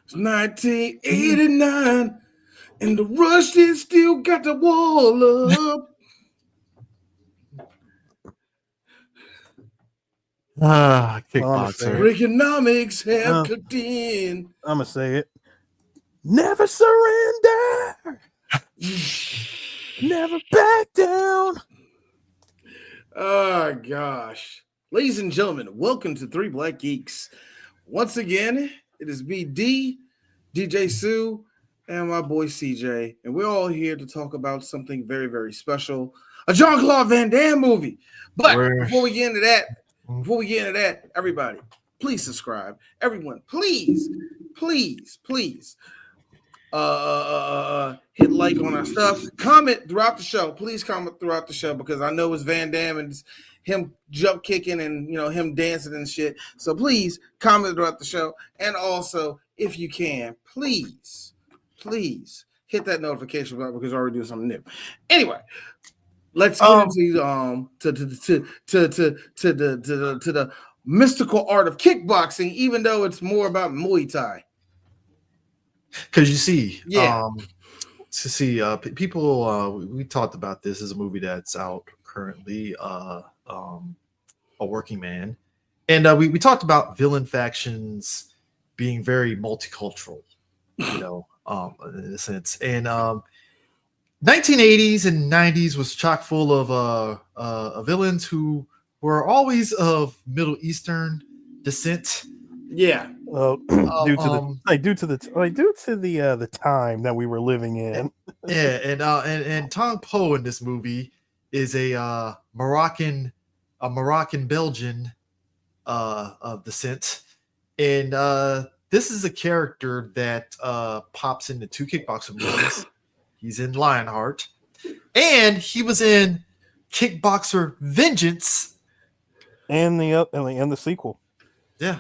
It's 1989, and the Russians still got the wall up. Kickboxer. Reaganomics have cooked in. I'm gonna say it. Never surrender. Never back down. Oh gosh, ladies and gentlemen, welcome to Three Black Geeks. Once again, it is me, DJ Sue, and my boy CJ, and we're all here to talk about something very, very special, a Jean-Claude Van Damme movie. But before we get into that, everybody, please subscribe. Everyone, please hit like on our stuff. Comment throughout the show. Please comment throughout the show because I know it's Van Damme and it's him jump kicking and him dancing and shit. So please comment throughout the show. And also, if you can, please hit that notification button because we're already doing something new. Anyway, let's get into the mystical art of kickboxing, even though it's more about Muay Thai. Because you see, people, we talked about this as a movie that's out currently, A Working Man. And we talked about villain factions being very multicultural, in a sense. And 1980s and 90s was chock full of villains who were always of Middle Eastern descent. Yeah. Due to the time that we were living in. Yeah, and Tong Po in this movie is a Moroccan Belgian of descent, and this is a character that pops into two kickboxer movies. He's in Lionheart, and he was in Kickboxer Vengeance, and the sequel. Yeah.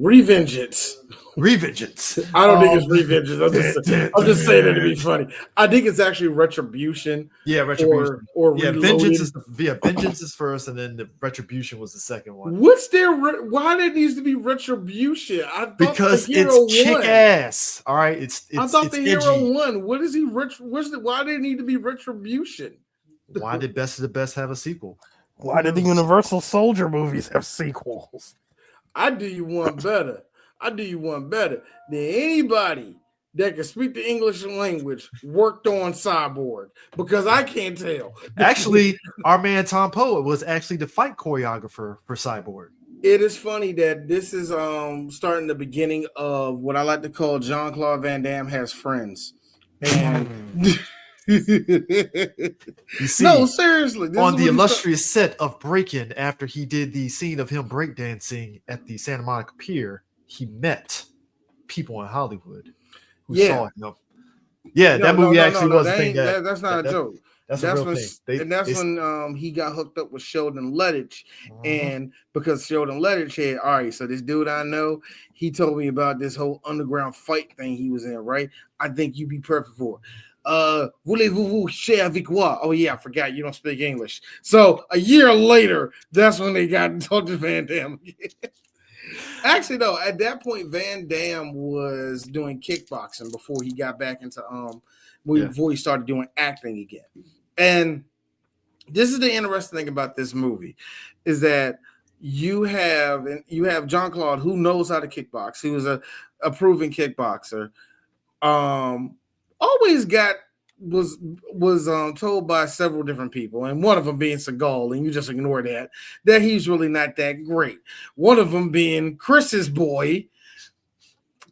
Revengeance. I don't think it's Revengeance. I'm just saying it to be funny. I think it's actually Retribution. Yeah, Retribution. Or Vengeance is first, and then the Retribution was the second one. Why did it need to be Retribution? I thought because the hero it's chick won. Ass. All right, I thought the hero won. What is he? Why did it need to be Retribution? Why did Best of the Best have a sequel? Why did the Universal Soldier movies have sequels? I do you one better than anybody that can speak the English language worked on Cyborg, because I can't tell. Actually, our man Tom Po was actually the fight choreographer for Cyborg. It is funny that this is starting the beginning of what I like to call Jean-Claude Van Damme has friends. And you see, no, seriously, on the illustrious set of Breakin', after he did the scene of him breakdancing at the Santa Monica Pier, he met people in Hollywood who saw him. Yeah, that movie was a thing. That's not a joke. That's a real thing. When he got hooked up with Sheldon Lettich, and because Sheldon Lettich had, all right, so this dude I know, he told me about this whole underground fight thing he was in, right? I think you'd be perfect for it. Voulez-vous share avec moi? Oh yeah, I forgot you don't speak English. So a year later, that's when they got in touch with Van Damme. Actually, though, at that point, Van Damme was doing kickboxing before he got back into before he started doing acting again. And this is the interesting thing about this movie is that you have Jean-Claude who knows how to kickbox. He was a proven kickboxer. Always was told by several different people, and one of them being Seagal, and you just ignore that he's really not that great. One of them being Chris's boy,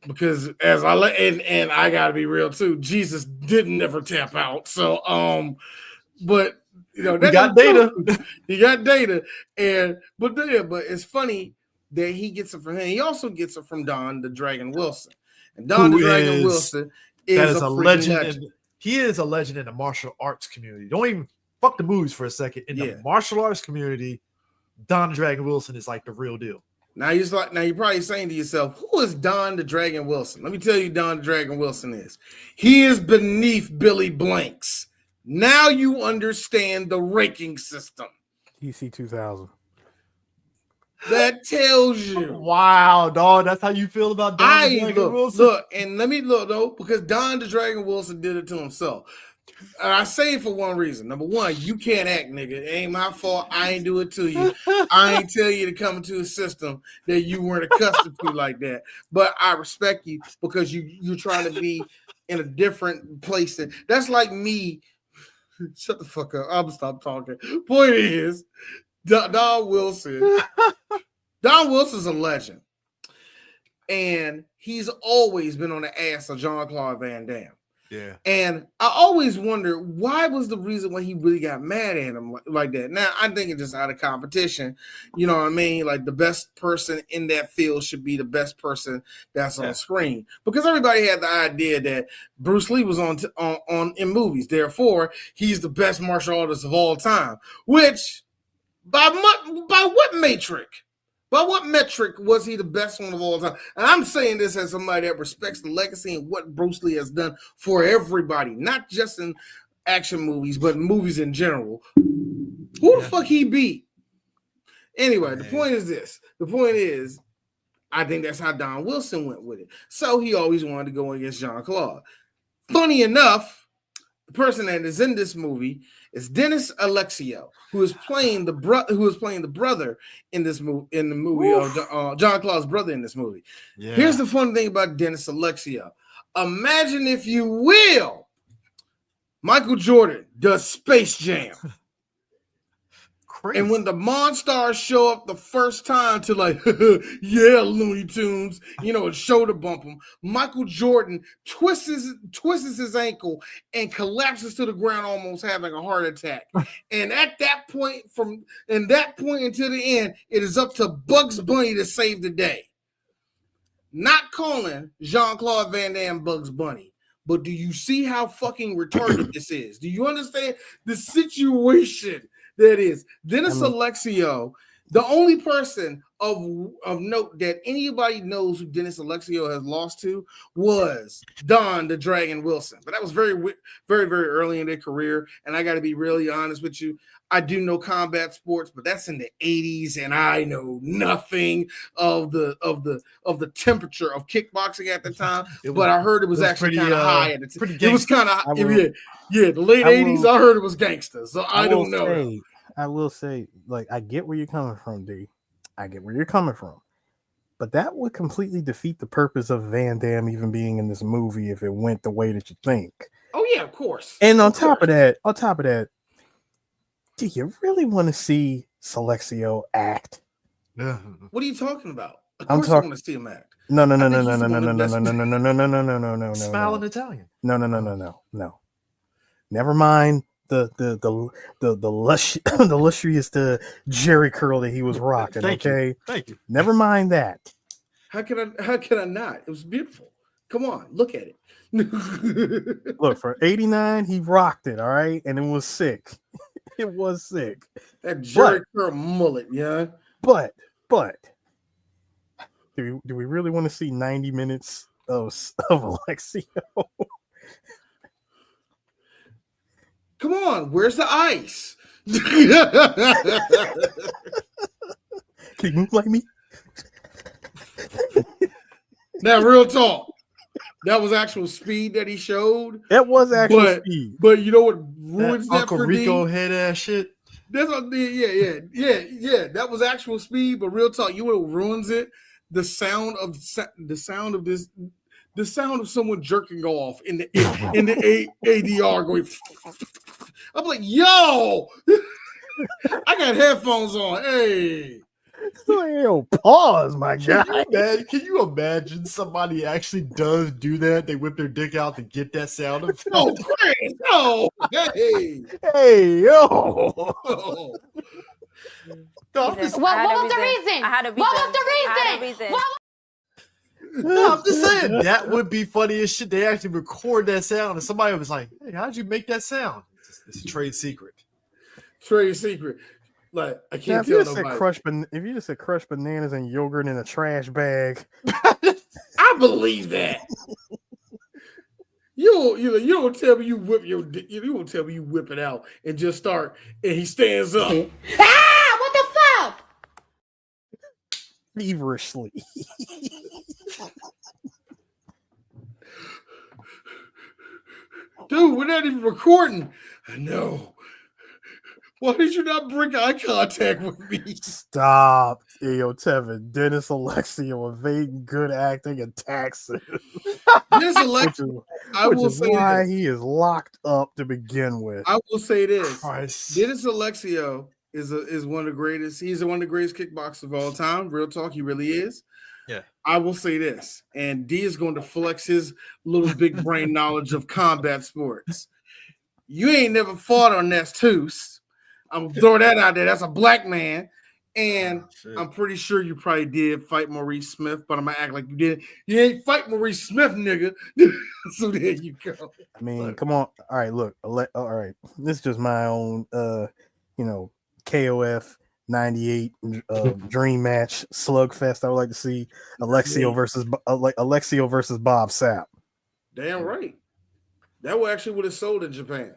because as and I gotta be real too, Jesus didn't never tap out. So but he got data. He got data, but it's funny that he gets it from him. He also gets it from Don the Dragon Wilson, and Don the Dragon Wilson is a legend. He is a legend in the martial arts community. Don't even fuck the movies for a second. In the martial arts community, Don the Dragon Wilson is like the real deal. Now you're probably saying to yourself, who is Don the Dragon Wilson? Let me tell you who Don the Dragon Wilson is. He is beneath Billy Blanks. Now you understand the ranking system. EC 2000. That tells you. Wow, dog. That's how you feel about Don the Dragon Wilson? Look, and let me look though, because Don the Dragon Wilson did it to himself. And I say it for one reason. Number one, you can't act, nigga. It ain't my fault. I ain't do it to you. I ain't tell you to come into a system that you weren't accustomed to like that. But I respect you because you're trying to be in a different place. That's like me. Shut the fuck up. I'm gonna stop talking. Point is, Don Wilson. Don Wilson's a legend. And he's always been on the ass of Jean-Claude Van Damme. Yeah. And I always wonder why was the reason why he really got mad at him like that. Now, I think it's just out of competition. You know what I mean? Like the best person in that field should be the best person that's on screen. Because everybody had the idea that Bruce Lee was on in movies. Therefore, he's the best martial artist of all time. Which, by what metric? By what metric was he the best one of all time? And I'm saying this as somebody that respects the legacy and what Bruce Lee has done for everybody, not just in action movies, but movies in general. Who the fuck he beat? Anyway, the point is this. The point is, I think that's how Don Wilson went with it. So he always wanted to go against Jean-Claude. Funny enough, the person that is in this movie is Dennis Alexio, who is playing the brother in this movie, in the movie of Jean-Claude's brother in this movie. Yeah. Here's the fun thing about Dennis Alexio. Imagine, if you will, Michael Jordan does Space Jam. Crazy. And when the Monstars show up the first time to like, yeah, Looney Tunes, you know, shoulder bump him, Michael Jordan twists his ankle and collapses to the ground, almost having a heart attack. And at that point, from that point until the end, it is up to Bugs Bunny to save the day. Not calling Jean-Claude Van Damme Bugs Bunny. But do you see how fucking retarded this is? Do you understand the situation that is? Dennis Alexio, the only person of note that anybody knows who Dennis Alexio has lost to was Don the Dragon Wilson. But that was very, very, very early in their career. And I got to be really honest with you. I do know combat sports, but that's in the 80s, and I know nothing of the temperature of kickboxing at the time. But I heard it was actually kind of high at the time. It was kind of the late 80s. I heard it was gangster, so I don't know. I will say, like, I get where you're coming from, D. I get where you're coming from. But that would completely defeat the purpose of Van Damme even being in this movie if it went the way that you think. Oh yeah, of course. And on top of that, do you really want to see Alexio act? What are you talking about? Of course I want to see him act. No. Smile in Italian. No. Never mind the lustrous Jerry curl that he was rocking. Thank you. Never mind that. How can I not? It was beautiful. Come on, look at it. Look, for 89, he rocked it, all right, and it was sick. It was sick. That Jerry curl mullet, yeah. But do we really want to see 90 minutes of Alexio? Come on, where's the ice? Can you move like me? Now, real talk. That was actual speed that he showed. That was actual speed. But you know what ruins that Uncle for Rico me? head ass shit. That's what, yeah. That was actual speed, but real talk. You know what ruins it? The sound of someone jerking off in the ADR going. I'm like, yo, I got headphones on. Hey. Yo, pause, my guy. Can you imagine somebody actually does do that? They whip their dick out to get that sound effect. Oh, Chris! Oh, hey, yo. What was the reason? What was the reason? No, I'm just saying that would be funny as shit. They actually record that sound, and somebody was like, "Hey, how'd you make that sound?" It's a trade secret. Trade secret. Like, I can't tell nobody. If you just said crushed bananas and yogurt in a trash bag, I believe that. You don't tell me you whip your dick. You don't tell me you whip it out and just start. And he stands up. What the fuck? feverishly. Dude, we're not even recording. I know. Why did you not break eye contact with me? Stop. Yo, Tevin, Dennis Alexio evading good acting and taxes. Dennis Alexio, which is why he is locked up to begin with. I will say this. Christ. Dennis Alexio is one of the greatest. He's one of the greatest kickboxers of all time. Real talk, he really is. Yeah. I will say this, and D is going to flex his little big brain knowledge of combat sports. You ain't never fought on Nestus. I'm gonna throw that out there. That's a black man. And I'm pretty sure you probably did fight Maurice Smith, but I'm gonna act like you did. You ain't fight Maurice Smith, nigga. So there you go. I mean, come on. All right, look. All right. This is just my own KOF 98 dream match slugfest. I would like to see Alexio versus Bob Sapp. Damn right. That would have sold in Japan.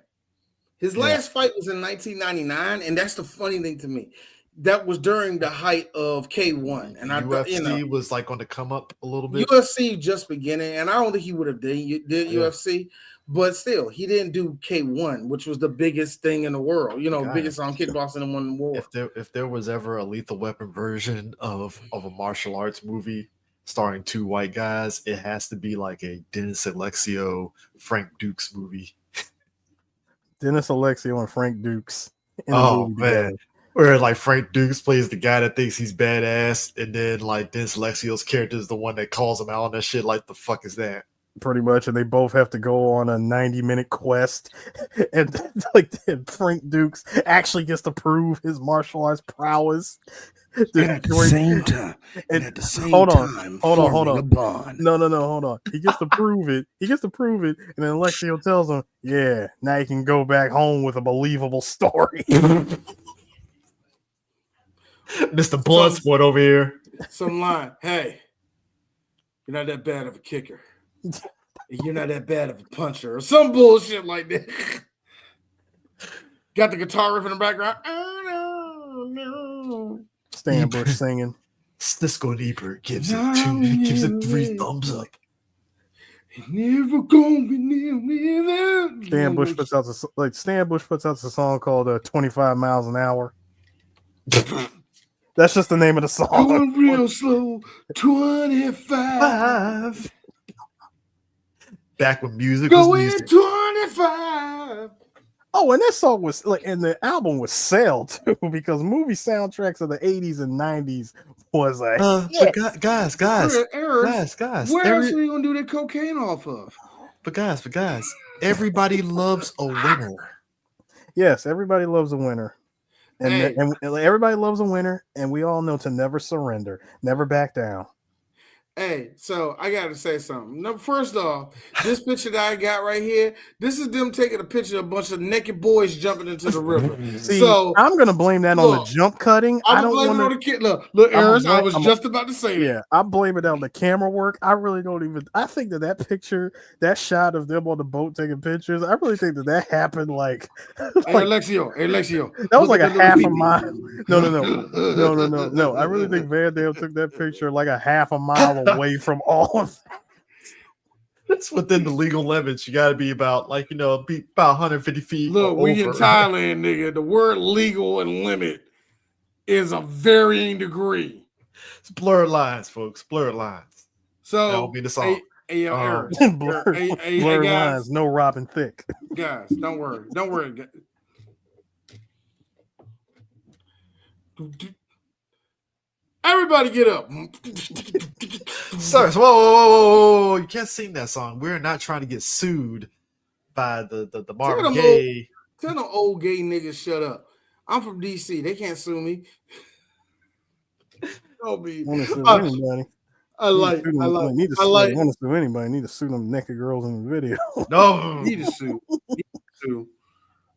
His last fight was in 1999, and that's the funny thing to me. That was during the height of K1, and UFC was like on the come up a little bit. UFC just beginning, and I don't think he would have did UFC, but still, he didn't do K1, which was the biggest thing in the world. Biggest on kickboxing in one war. If there was ever a Lethal Weapon version of a martial arts movie starring two white guys, it has to be like a Dennis Alexio, Frank Dukes movie. Dennis Alexio and Frank Dukes. Oh man, where like Frank Dukes plays the guy that thinks he's badass, and then like Dennis Alexio's character is the one that calls him out on that shit. Like, the fuck is that? Pretty much, and they both have to go on a 90-minute quest, and Frank Dukes actually gets to prove his martial arts prowess. At the same time, hold on. No, hold on. He gets to prove it. And then Alexio tells him, "Yeah, now you can go back home with a believable story." Mr. Bloodsport over here. Some line. Hey, you're not that bad of a kicker. You're not that bad of a puncher, or some bullshit like that. Got the guitar riff in the background. Oh no. Stan Bush singing. Cisco Ebert gives it 3 thumbs up. Never gonna be near. Stan Bush puts out a song called 25 Miles an Hour. That's just the name of the song. Going real slow, 25. Back when music was going music. 25. Oh, and that song was and the album was sell too, because movie soundtracks of the 80s and 90s was but guys. Where else are you gonna do that cocaine off of? But guys, everybody loves a winner. Yes, everybody loves a winner. And everybody loves a winner, and we all know to never surrender, never back down. Hey, so I got to say something. No, first off, this picture that I got right here, this is them taking a picture of a bunch of naked boys jumping into the river. See, so I'm going to blame that on the jump cutting. I don't blame it on the kid. Look, Aaron, I was just about to say that. Yeah, I blame it on the camera work. I really don't even. I think that picture, that shot of them on the boat taking pictures, I really think that happened like. Hey, Alexio. That was like a half a mile. No. I really think Van Damme took that picture like a half a mile away from all of that. That's within the legal limits. You got to be about about 150 feet. Look, we in Thailand, nigga. The word legal and limit is a varying degree. It's blurred lines, folks. Blurred lines. So that'll be the song. Blurred lines. No Robin Thicke. Guys, don't worry. Everybody get up. Sir, whoa. You can't sing that song. We're not trying to get sued by the Marvin Gaye. Tell them old gay niggas shut up. I'm from DC. They can't sue me. Don't be. I like. Want to sue anybody? Need to sue them naked girls in the video. No. Need to sue.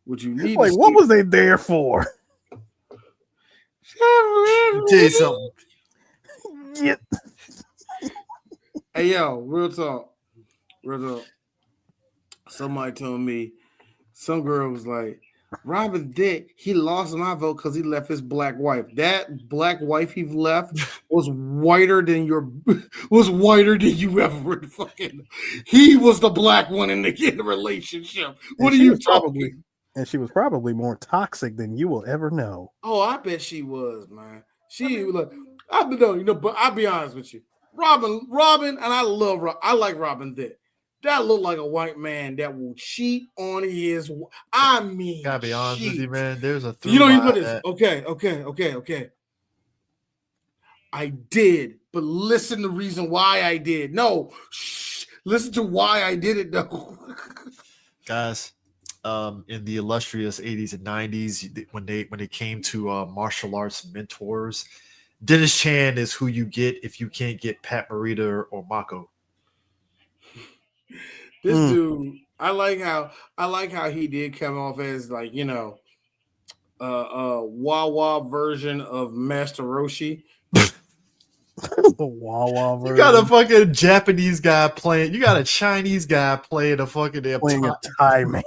Would you need? Like, what was they there for? Tell you something. Yeah. Hey yo, real talk. Somebody told me, some girl was like, Robin Thicke, he lost my vote because he left his black wife. That black wife he left was whiter than you ever fucking. He was the black one in the relationship. What are you talking? And she was probably more toxic than you will ever know. Oh, I bet she was, man. But I'll be honest with you. Robin, and I like Robin Thicke. That looked like a white man that will cheat on his. Gotta be honest with you, man. There's a you put this. Okay. I did, but listen to the reason why I did. No, listen to why I did it though. Guys, in the illustrious 80s and 90s, when they came to martial arts mentors, Dennis Chan is who you get if you can't get Pat Morita or Mako. This dude, I like how he did come off as like, Wawa version of Master Roshi. The Wawa version. You got a fucking Japanese guy playing. You got a Chinese guy playing a fucking playing a Thai man.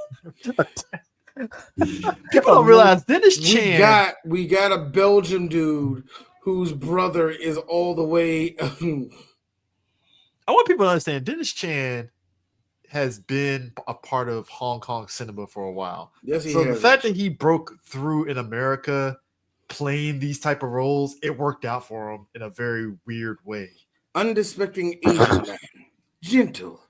People don't realize Dennis Chan. We got a Belgian dude whose brother is all the way. I want people to understand Dennis Chan has been a part of Hong Kong cinema for a while. Yes, he has. The fact that he broke through in America playing these type of roles, it worked out for him in a very weird way. Unsuspecting Asian man, gentle,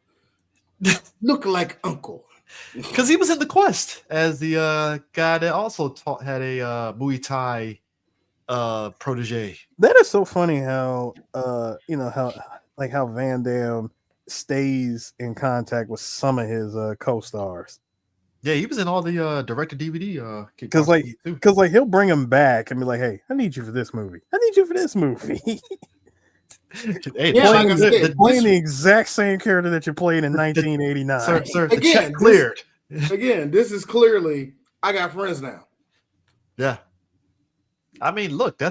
look like uncle. Because he was in The Quest as the guy that also had a Muay Thai protege. That is so funny how how Van Damme stays in contact with some of his co-stars. Yeah, he was in all the direct-to-DVD. Because he'll bring him back and be like, "Hey, I need you for this movie. I need you for this movie." Hey, playing the exact same character that you played in 1989. Sir, again, cleared. Again, this is clearly I got friends now. Yeah, I mean, look,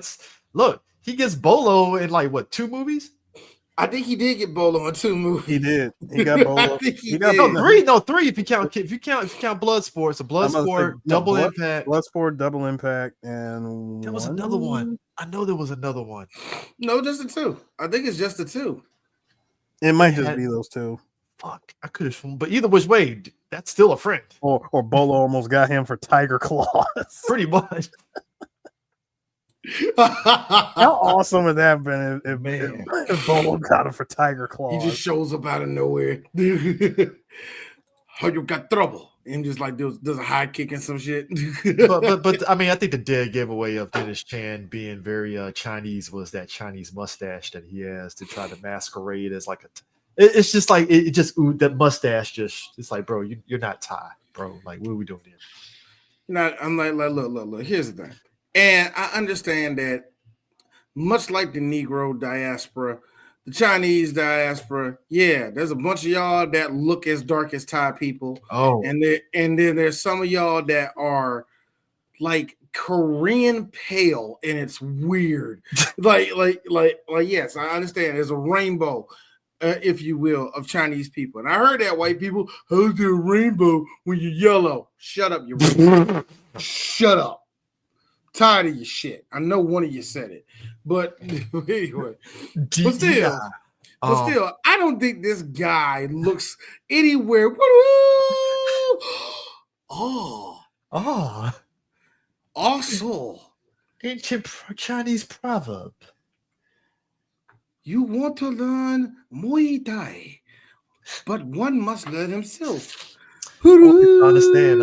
he gets Bolo in like what 2 movies? I think he did get Bolo in 2 movies. He did. He got Bolo. he got 3. No, 3 if you count Bloodsport. So Bloodsport, Double Impact. Bloodsport, Double Impact, and there was another one. I know there was another one. No, just the 2. I think it's just the 2. It might just be those 2. Fuck, I could have, but either which way, that's still a friend. Or Bolo almost got him for Tiger Claws. Pretty much. How awesome would that have been if Bolo got him for Tiger Claws? He just shows up out of nowhere. How you got trouble? And just like does a high kick and some shit. but I mean, I think the dead giveaway of Dennis Chan being very Chinese was that Chinese mustache that he has to try to masquerade as like it's just like that mustache it's like, bro, you're not Thai, bro. Like, what are we doing here? I'm like, look. Here's the thing. And I understand that much like the Negro diaspora, the Chinese diaspora, yeah, there's a bunch of y'all that look as dark as Thai people. Oh, and then there's some of y'all that are like Korean pale, and it's weird. like yes, I understand. There's a rainbow, if you will, of Chinese people. And I heard that white people, how's there a rainbow when you're yellow? Shut up, you racist. Shut up. Tired of your shit. I know one of you said it, but anyway. But still, I don't think this guy looks anywhere. Also, ancient Chinese proverb. You want to learn Muay Thai, but one must learn himself. Understand,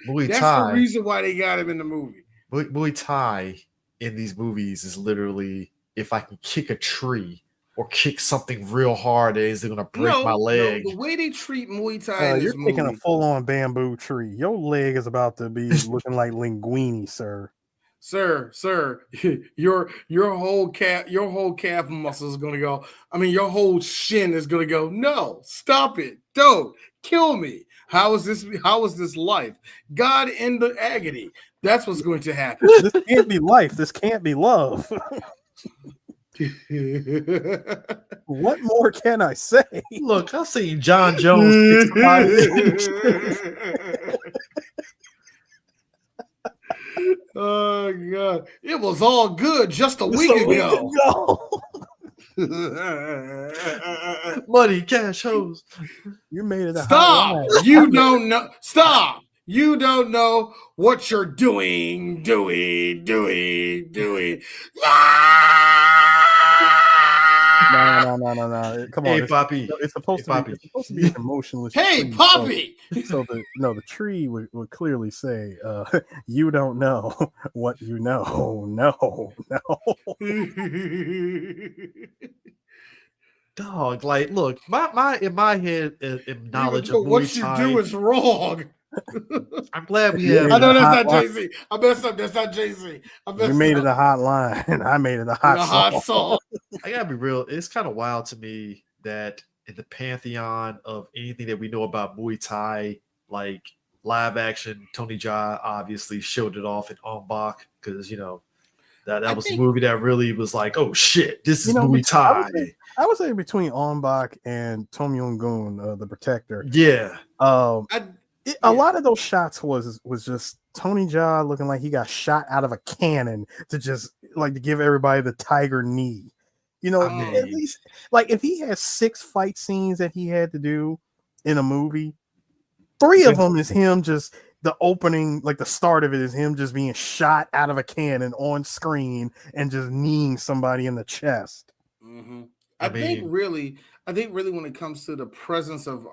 Muay Thai. That's the reason why they got him in the movie. Muay Thai in these movies is literally if I can kick a tree or kick something real hard, is going to break my leg. No, the way they treat Muay Thai in this you're taking a full-on bamboo tree. Your leg is about to be looking like linguine, sir. Sir, your whole calf muscle is going to go. I mean, your whole shin is going to go. No, stop it! Don't kill me. How is this life? God in the agony. That's what's going to happen. This can't be life. This can't be love. What more can I say? Look, I've seen John Jones kick somebody. Oh God! It was all good just a week ago. Money, cash, hoes. You made it a Stop! hot line. You don't know. Stop! You don't know what you're doing. No. Come on. Hey, Poppy. It's supposed to be an emotionless Hey, tree. Poppy! So the tree would clearly say, you don't know what you know. No. Dog, like, look, my in my head, in knowledge of Muay what you Thai, do is wrong. I'm glad we You have. made I know it a that's hot not line. Jay-Z. I messed up. That's not Jay-Z. I You messed made up. it a hot line. I made it a hot The hot song. song. I gotta be real. It's kind of wild to me that in the pantheon of anything that we know about Muay Thai, like live action, Tony Jaa obviously showed it off in On Bak because that was the movie that really was like, oh shit, this is Muay Thai. I would say between On Bak and Tom Yong-gun, the Protector. Yeah. A lot of those shots was just Tony Jaa looking like he got shot out of a cannon to just like to give everybody the tiger knee. At least like if he has 6 fight scenes that he had to do in a movie, 3 of them is him just the opening, like the start of it is him just being shot out of a cannon on screen and just kneeing somebody in the chest. Mm-hmm. I think really when it comes to the presence of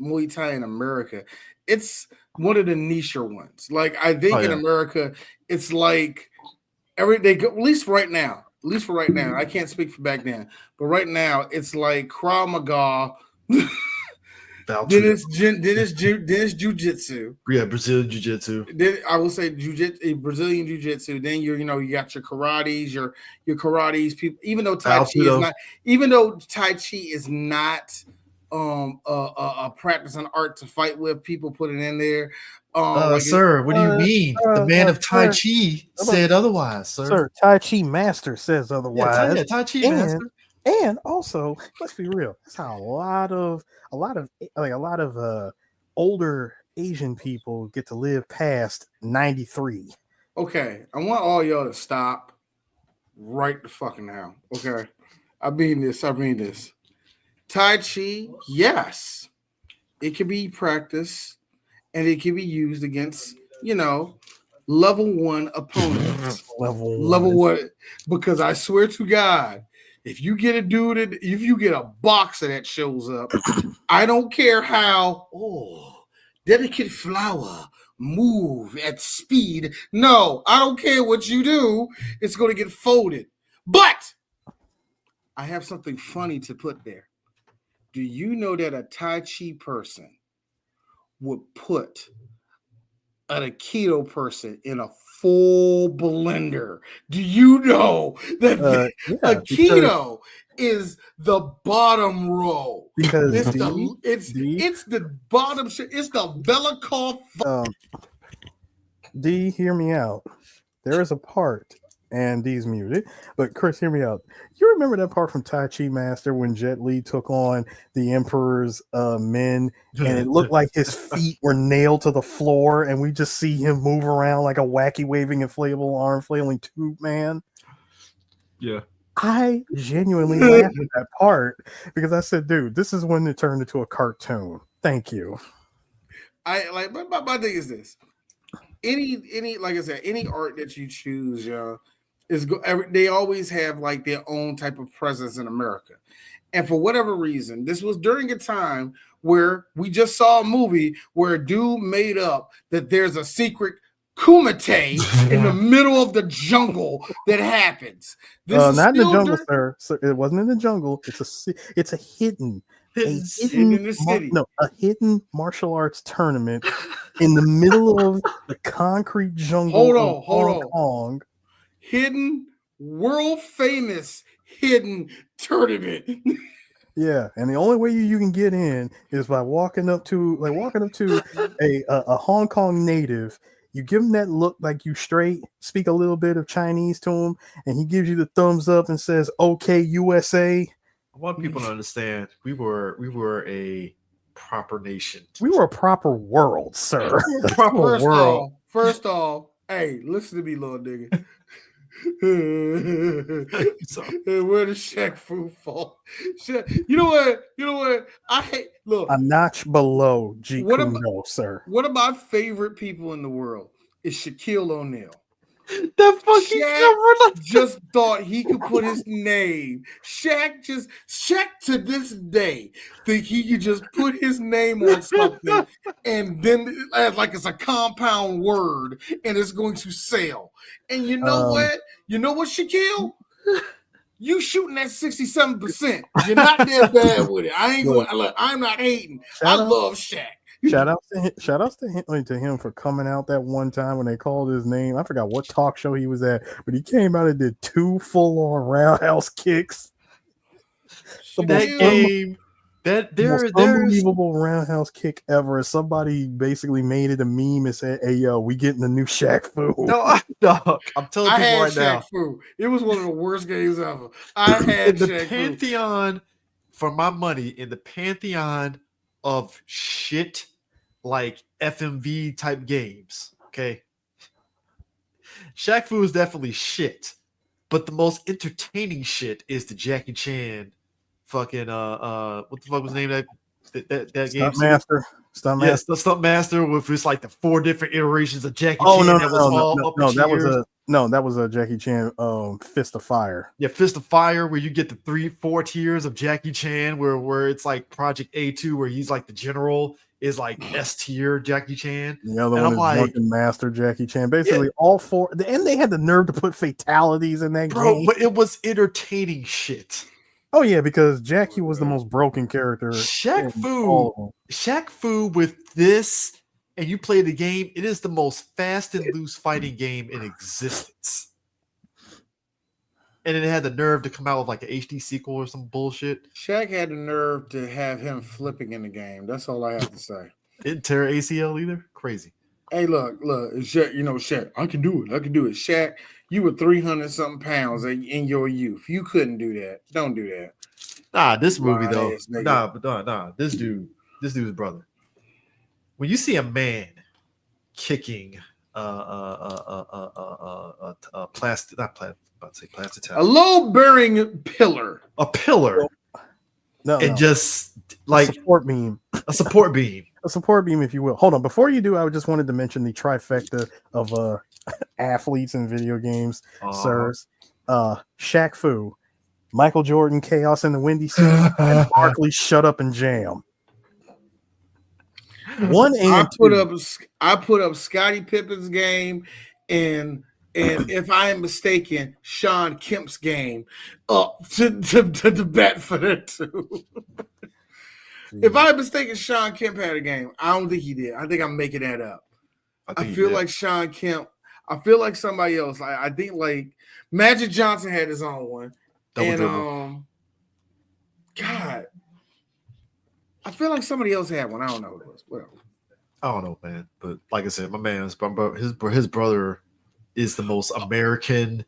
Muay Thai in America, it's one of the nicher ones. Like I think in America, it's like at least for right now. I can't speak for back then, but right now it's like Krav Maga, Dennis Jiu-Jitsu. Yeah, Brazilian Jiu-Jitsu. Then I will say Brazilian Jiu-Jitsu. Then you got your karates, your karates. People, even though Tai Chi is not a practice and art to fight with, people put it in there. Sir, what do you mean? The man of Tai Chi said otherwise, sir. Sir, Tai Chi master says otherwise. Yeah, Tai Chi master. And also, let's be real. That's how a lot of older Asian people get to live past 93. Okay, I want all y'all to stop right the fucking now. Okay, I mean this. Tai Chi, yes, it can be practiced and it can be used against level 1 opponents. level one, because I swear to God, if you get a boxer that shows up, I don't care how delicate flower move at speed. No, I don't care what you do. It's going to get folded. But I have something funny to put there. Do you know that a Tai Chi person would put an Aikido person in a full blender? Do you know that Aikido is the bottom row? Because it's the bottom. It's the Velikov. D, hear me out. There is a part, and D's muted, but Chris, hear me out. You remember that part from Tai Chi Master when Jet Li took on the Emperor's men, and it looked like his feet were nailed to the floor, and we just see him move around like a wacky waving inflatable arm flailing tube man? Yeah. I genuinely laughed at that part because I said, dude, this is when it turned into a cartoon. Thank you. My thing is this. Any like I said, any art that you choose, they always have like their own type of presence in America. And for whatever reason, this was during a time where we just saw a movie where a dude made up that there's a secret kumite in the middle of the jungle that happens. Not in the jungle, sir. So it wasn't in the jungle. It's a hidden hidden martial arts tournament in the middle of the concrete jungle of Hong Kong. Hidden, world famous hidden tournament. Yeah, and the only way you can get in is by walking up to a Hong Kong native. You give him that look like you straight, speak a little bit of Chinese to him, and he gives you the thumbs up and says, "Okay, USA." I want people to understand we were a proper nation. We were a proper world, sir. First off, Hey, listen to me, little nigga. Where the Shaq Fu fall? You know what? I hate. Look, a notch below Jeet Kune Do, sir. One of my favorite people in the world is Shaquille O'Neal. That fucking Shaq just thought he could put his name. Shaq to this day think he could just put his name on something and then like it's a compound word and it's going to sell. And you know what? You know what, Shaquille? You shooting at 67%. You're not that bad with it. I ain't going. Look, I'm not hating. I love Shaq. Shout outs to him for coming out that one time when they called his name. I forgot what talk show he was at, but he came out and did 2 full-on roundhouse kicks. There's unbelievable roundhouse kick ever. Somebody basically made it a meme and said, "Hey yo, we getting the new Shaq Fu." No, I'm telling people right now. Fu. It was one of the worst games ever. I had the Shaq pantheon for my money in the pantheon of shit like FMV type games. Okay, Shaq Fu is definitely shit, but the most entertaining shit is the Jackie Chan fucking what the fuck was the name of that game? Stuntmaster. Yes, the Stuntmaster with just like the 4 different iterations of Jackie Chan. That was a Jackie Chan Fist of Fire. Yeah, Fist of Fire, where you get the 3-4 tiers of Jackie Chan, where it's like Project A2, where he's like the general is like S tier Jackie Chan. The other one is Drunken Master Jackie Chan. Basically, all 4, and they had the nerve to put fatalities in that game. But it was entertaining shit. Oh yeah, because Jackie was the most broken character. Shaq Fu with this, and you play the game, it is the most fast and loose fighting game in existence. And it had the nerve to come out with like an HD sequel or some bullshit. Shaq had the nerve to have him flipping in the game. That's all I have to say. Didn't tear ACL either. Crazy. Hey, look, Shaq, Shaq, I can do it. Shaq, you were 300 something pounds in your youth. You couldn't do that. Don't do that. Nah, this movie though. Nah. This dude's brother. When you see a man kicking plastic a low bearing pillar. A pillar. Just like a support beam. A support beam. A support beam, if you will. Hold on. Before you do, I just wanted to mention the trifecta of athletes in video games, sirs. Shaq Fu, Michael Jordan, Chaos in the Windy City, and Barkley, Shut Up and Jam. 1 and 2. I put up Scottie Pippen's game and if I am mistaken, Sean Kemp's game up to bat for that too. If I'm mistaken, Sean Kemp had a game. I don't think he did. I think I'm making that up. I feel like Sean Kemp. I feel like somebody else. I think like Magic Johnson had his own one. God, I feel like somebody else had one. I don't know what it was. Whatever. I don't know, man. But like I said, my man's his brother is the most American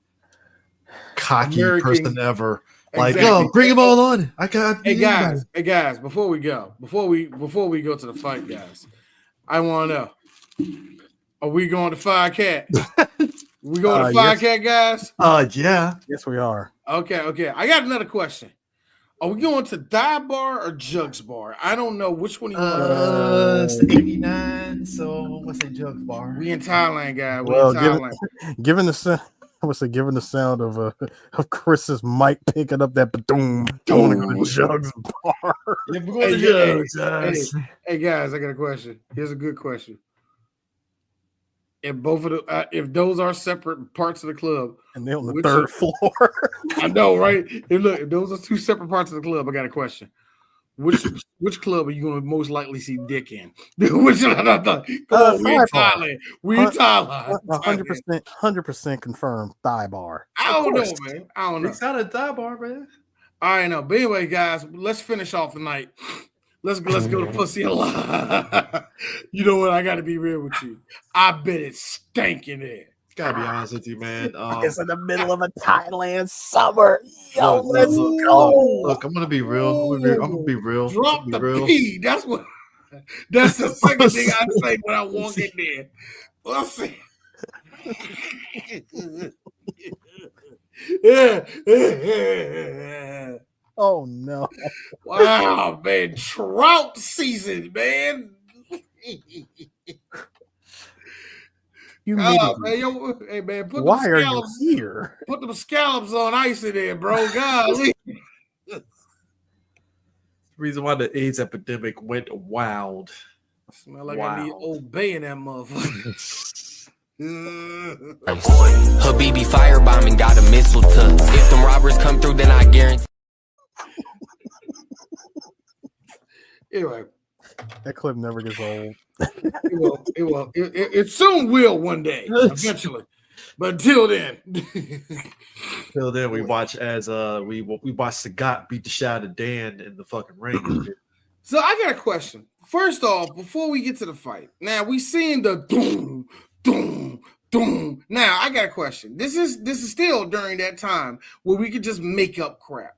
cocky person ever. Like, exactly. Bring them all on. Hey guys, before we go to the fight, guys, I want to know: are we going to Fire Cat? We going to Fire Cat, guys? Yeah. Yes, we are. Okay. I got another question. Are we going to Dive Bar or Jugs Bar? I don't know which one you want. It's 89, so let's say Jugs Bar. We in Thailand, guys. Given the sound of Chris's mic picking up that badoom, I want to go to Jugs Bar. Yeah, we're going to Jugs. Hey guys, I got a question. Here's a good question. If both of the if those are separate parts of the club, and they're on the 3rd floor, I know, right? And look, if those are 2 separate parts of the club, I got a question. Which club are you going to most likely see Dick in? Which come on, we in Thailand. We in Thailand. 100% confirmed. Thigh Bar. I don't know, man. I don't know. It's not a Thigh Bar, man. I know, but anyway, guys, let's finish off the night. Let's go to Pussy Alive. You know what? I got to be real with you. I bet it's stinking there. Gotta be honest with you, man. It's in the middle of a Thailand summer. Yo, let's go. Look, I'm gonna be real. I'm gonna be real. Drop the P. That's the second thing I say when I walk in there. Let's see. Oh no! Wow, man, trout season, man. Humidity. Man, hey man, put Why them are scallops, you here? put them scallops on ice in there, bro. Golly. Reason why the AIDS epidemic went wild. Smell like I be obeying that motherfucker. Habibi firebombing got a missile to. If them robbers come through, then I guarantee. Anyway, that clip never gets old. It will. It soon will one day, eventually. But until then, we watch as we watch Sagat beat the shit out of Dan in the fucking ring. So I got a question. First off, before we get to the fight, now we seen the doom, doom, doom. Now I got a question. This is still during that time where we could just make up crap.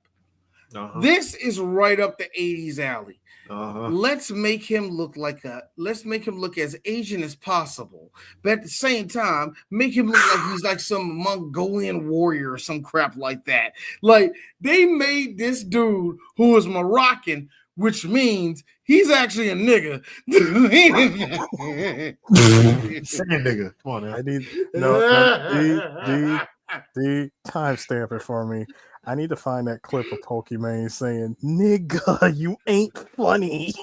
This is right up the 80s alley. Let's make him look as Asian as possible, but at the same time, make him look like he's like some Mongolian warrior or some crap like that. Like they made this dude who is Moroccan, which means he's actually a nigga. Say nigga. Come on, man. I need the timestamp it for me. I need to find that clip of Pokimane saying, "Nigga, you ain't funny."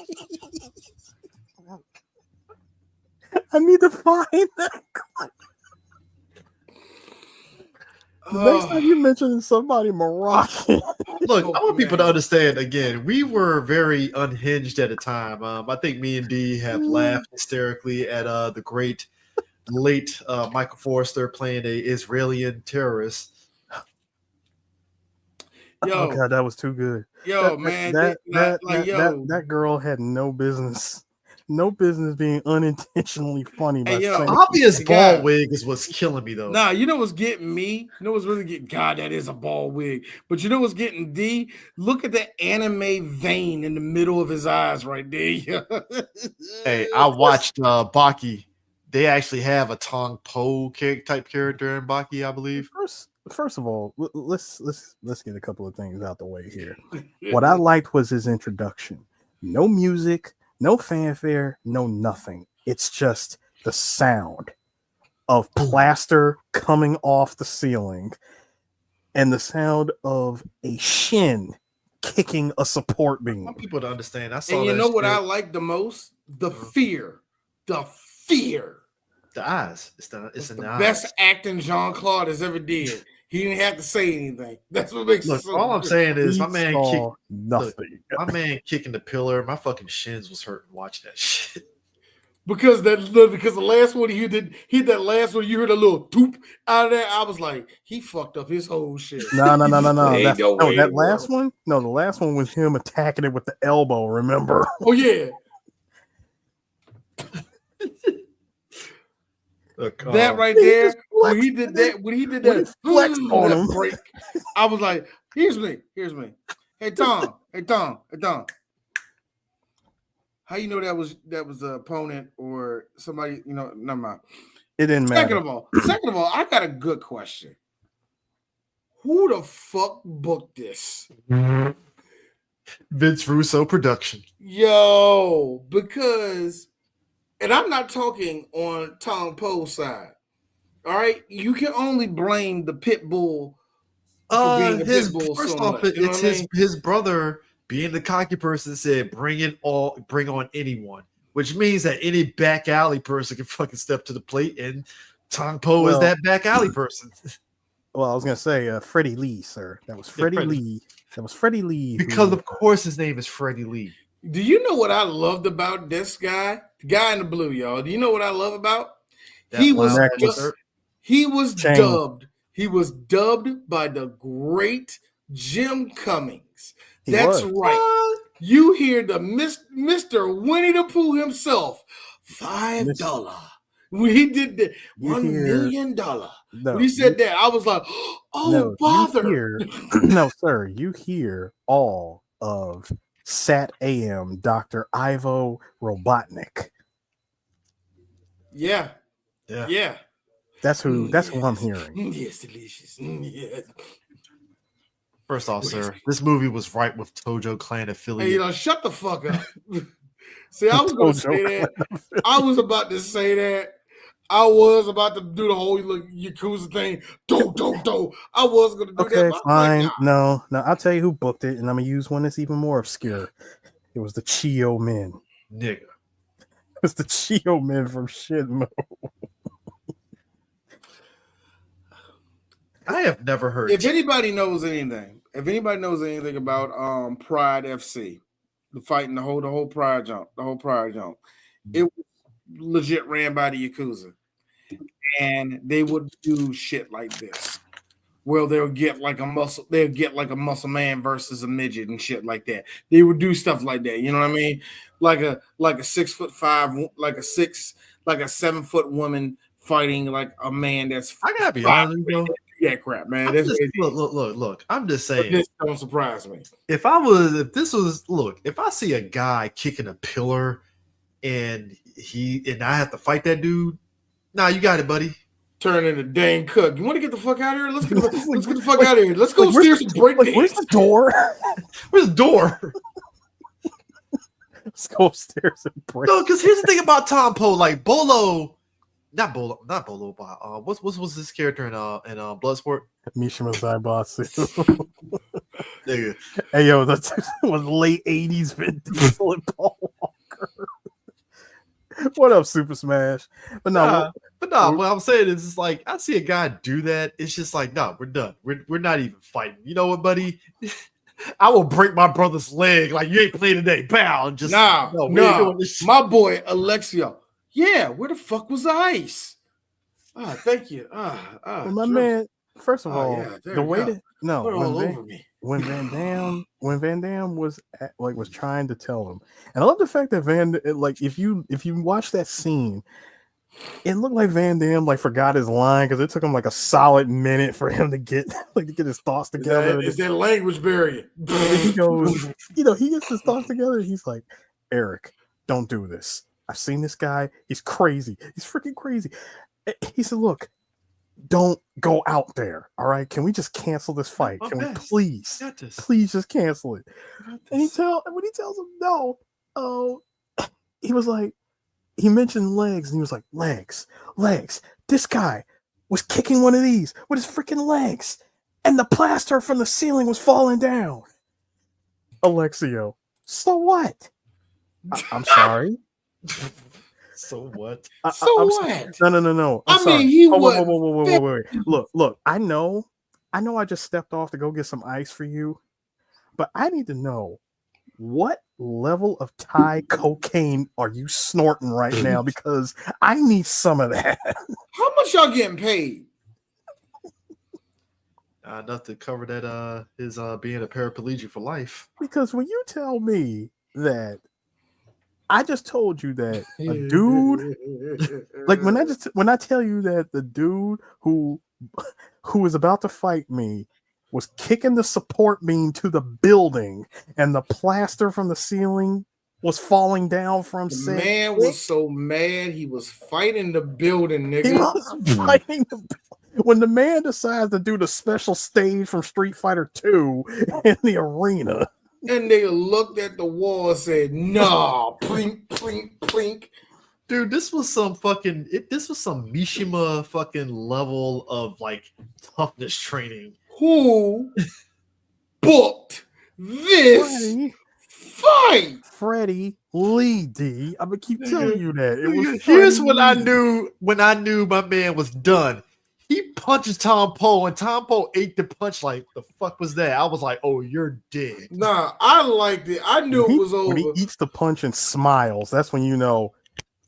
I need to find that clip. The next time you mention somebody Moroccan. Look, I want people to understand again, we were very unhinged at a time. I think me and D have laughed hysterically at the great late Michael Forster playing a Israeli terrorist. Yo, oh god, that was too good. Yo, that girl had no business being unintentionally funny. Hey, obvious ball wig is what's killing me though. Nah, you know what's getting me? You know what's really getting God? That is a ball wig. But you know what's getting D? Look at the anime vein in the middle of his eyes right there. Hey, I watched Baki. They actually have a Tong Po type character in Baki, I believe. First of all, let's get a couple of things out the way here. What I liked was his introduction. No music, no fanfare, no nothing. It's just the sound of plaster coming off the ceiling and the sound of a shin kicking a support beam. I want people to understand. I saw and you know what I like the most? The fear. The fear. The eyes. It's the best acting Jean-Claude has ever did. He didn't have to say anything. That's what makes it so all I'm saying is my man nothing. My man kicking the pillar, my fucking shins was hurting watching that shit. Because the last one he did that last one, you heard a little toop out of there. I was like, he fucked up his whole shit. No. The last one was him attacking it with the elbow, remember? Oh yeah. That right there, when he did that flex on him. Break, I was like, here's me. Hey Tom. How you know that was the opponent or somebody, never mind. It didn't matter. Second of all, I got a good question. Who the fuck booked this? Vince Russo production. Yo, because and I'm not talking on Tong Po's side. All right, you can only blame the pit bull for being a pit bull. First so off, much, it's his brother being the cocky person said, "Bring on anyone," which means that any back alley person can fucking step to the plate, and Tong Po is that back alley person. Well, I was gonna say Freddie Lee, sir. That was Freddie Lee. That was Freddie Lee. Because of course his name is Freddie Lee. Do you know what I loved about this guy? The guy in the blue, y'all. Do you know what I love about? He was dubbed by the great Jim Cummings. That's right. You hear the Mr. Winnie the Pooh himself. $5. When he did the $1 million. When he said that, I was like, oh, bother. No, sir. You hear all of Sat AM, Dr. Ivo Robotnik. Yeah. That's who I'm hearing. Yes, delicious. Yes. First off, sir, this movie was right with Tojo Clan affiliate. Hey, shut the fuck up. See, I was going to say that. I was about to say that. I was about to do the whole Yakuza thing. Do. I was going to do that. Okay, fine. Like, nah. No, I'll tell you who booked it, and I'm going to use one that's even more obscure. It was the Chio Men. Nigga. It was the Chio Men from Shinmo. I have never heard. If anybody knows anything about Pride FC, the fighting, the whole Pride jump, it was legit ran by the Yakuza. And they would do shit like this. Well, they'll get like a muscle man versus a midget and shit like that. They would do stuff like that. You know what I mean? Like a 6'5", like a 7 foot woman fighting like a man that's. I gotta be honest, yeah, crap, man. Look. I'm just saying. This don't surprise me. If I see a guy kicking a pillar, and I have to fight that dude, nah, you got it, buddy. Turn into Dane Cook. You want to get the fuck out of here? Let's get the fuck out of here. Let's go steer some break dance. Where's the door? Where's the door? Let's go upstairs and break. No, because here's the thing about Tom Po, like Bolo, not Bolo, but what's this character in Bloodsport? Mishima Zaibatsu. Hey yo, that's was late 80s Vin Diesel and Paul Walker. What up, Super Smash? But what I'm saying is, it's like I see a guy do that. It's just like, no, we're done. We're not even fighting. You know what, buddy? I will break my brother's leg. Like, you ain't playing today. Bow. And just no. My boy Alexio. Yeah, where the fuck was the ice? Thank you. Well, my man. First of all, the way that when Van Damme was trying to tell him, and I love the fact that if you watch that scene, it looked like Van Damme forgot his line because it took him a solid minute for him to get his thoughts together. Is that language barrier? He goes, he gets his thoughts together. He's like, Eric, don't do this. I've seen this guy. He's crazy. He's freaking crazy. He said, look, don't go out there. All right. Can we just cancel this fight? Can we please just cancel it? And when he tells him no, he was like, he mentioned legs and he was like, legs. This guy was kicking one of these with his freaking legs and the plaster from the ceiling was falling down. Alexio, so what? I'm sorry. So what? What? No. I mean, he was. Wait. Look. I know. I just stepped off to go get some ice for you, but I need to know what level of Thai cocaine are you snorting right now? Because I need some of that. How much y'all getting paid? Enough to cover that. His being a paraplegic for life. Because when you tell me that. I just told you that a dude, when I tell you that the dude who was about to fight me was kicking the support beam to the building and the plaster from the ceiling was falling down from the man was so mad he was fighting the building, nigga. He was fighting when the man decides to do the special stage from Street Fighter 2 in the arena. And nigga looked at the wall and said, "Nah, plink, plink, plink." Dude, this was some Mishima fucking level of toughness training. Who booked this fight? Freddie Lee D. I'm gonna keep telling you that. It was Here's when I knew my man was done. He punches Tom Po, and Tom Po ate the punch like, the fuck was that? I was like, oh, you're dead. Nah, I liked it. I knew it was over. When he eats the punch and smiles, that's when you know,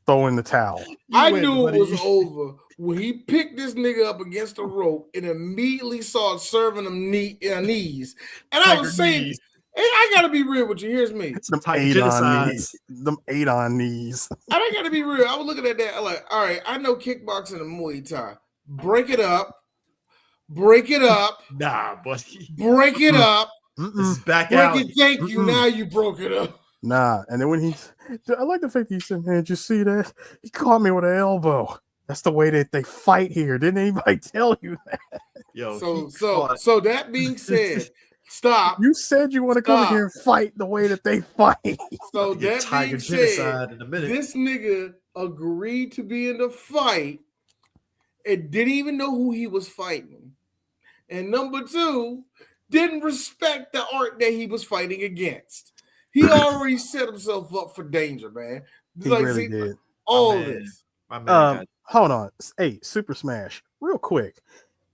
throw in the towel. I knew it was over when he picked this nigga up against the rope and immediately started serving him knees. And I was saying, hey, I gotta be real with you. Here's me. Them 8 on knees. Them 8 on knees. I gotta be real. I was looking at that. I'm like, all right, I know kickboxing and Muay Thai. Break it up. Nah, buddy. Break it up. This is back out. Thank you. Now you broke it up. Nah, and then when I like the fact that he said, man, did you see that? He caught me with an elbow. That's the way that they fight here. Didn't anybody tell you that? Yo, so that being said, stop. You said you want to come here and fight the way that they fight. So that Tiger being said, genocide in a minute. this nigga agreed to be in the fight and didn't even know who he was fighting. And number two, didn't respect the art that he was fighting against. He already set himself up for danger, man. He really did. All this. My man hold on. Hey, Super Smash, real quick.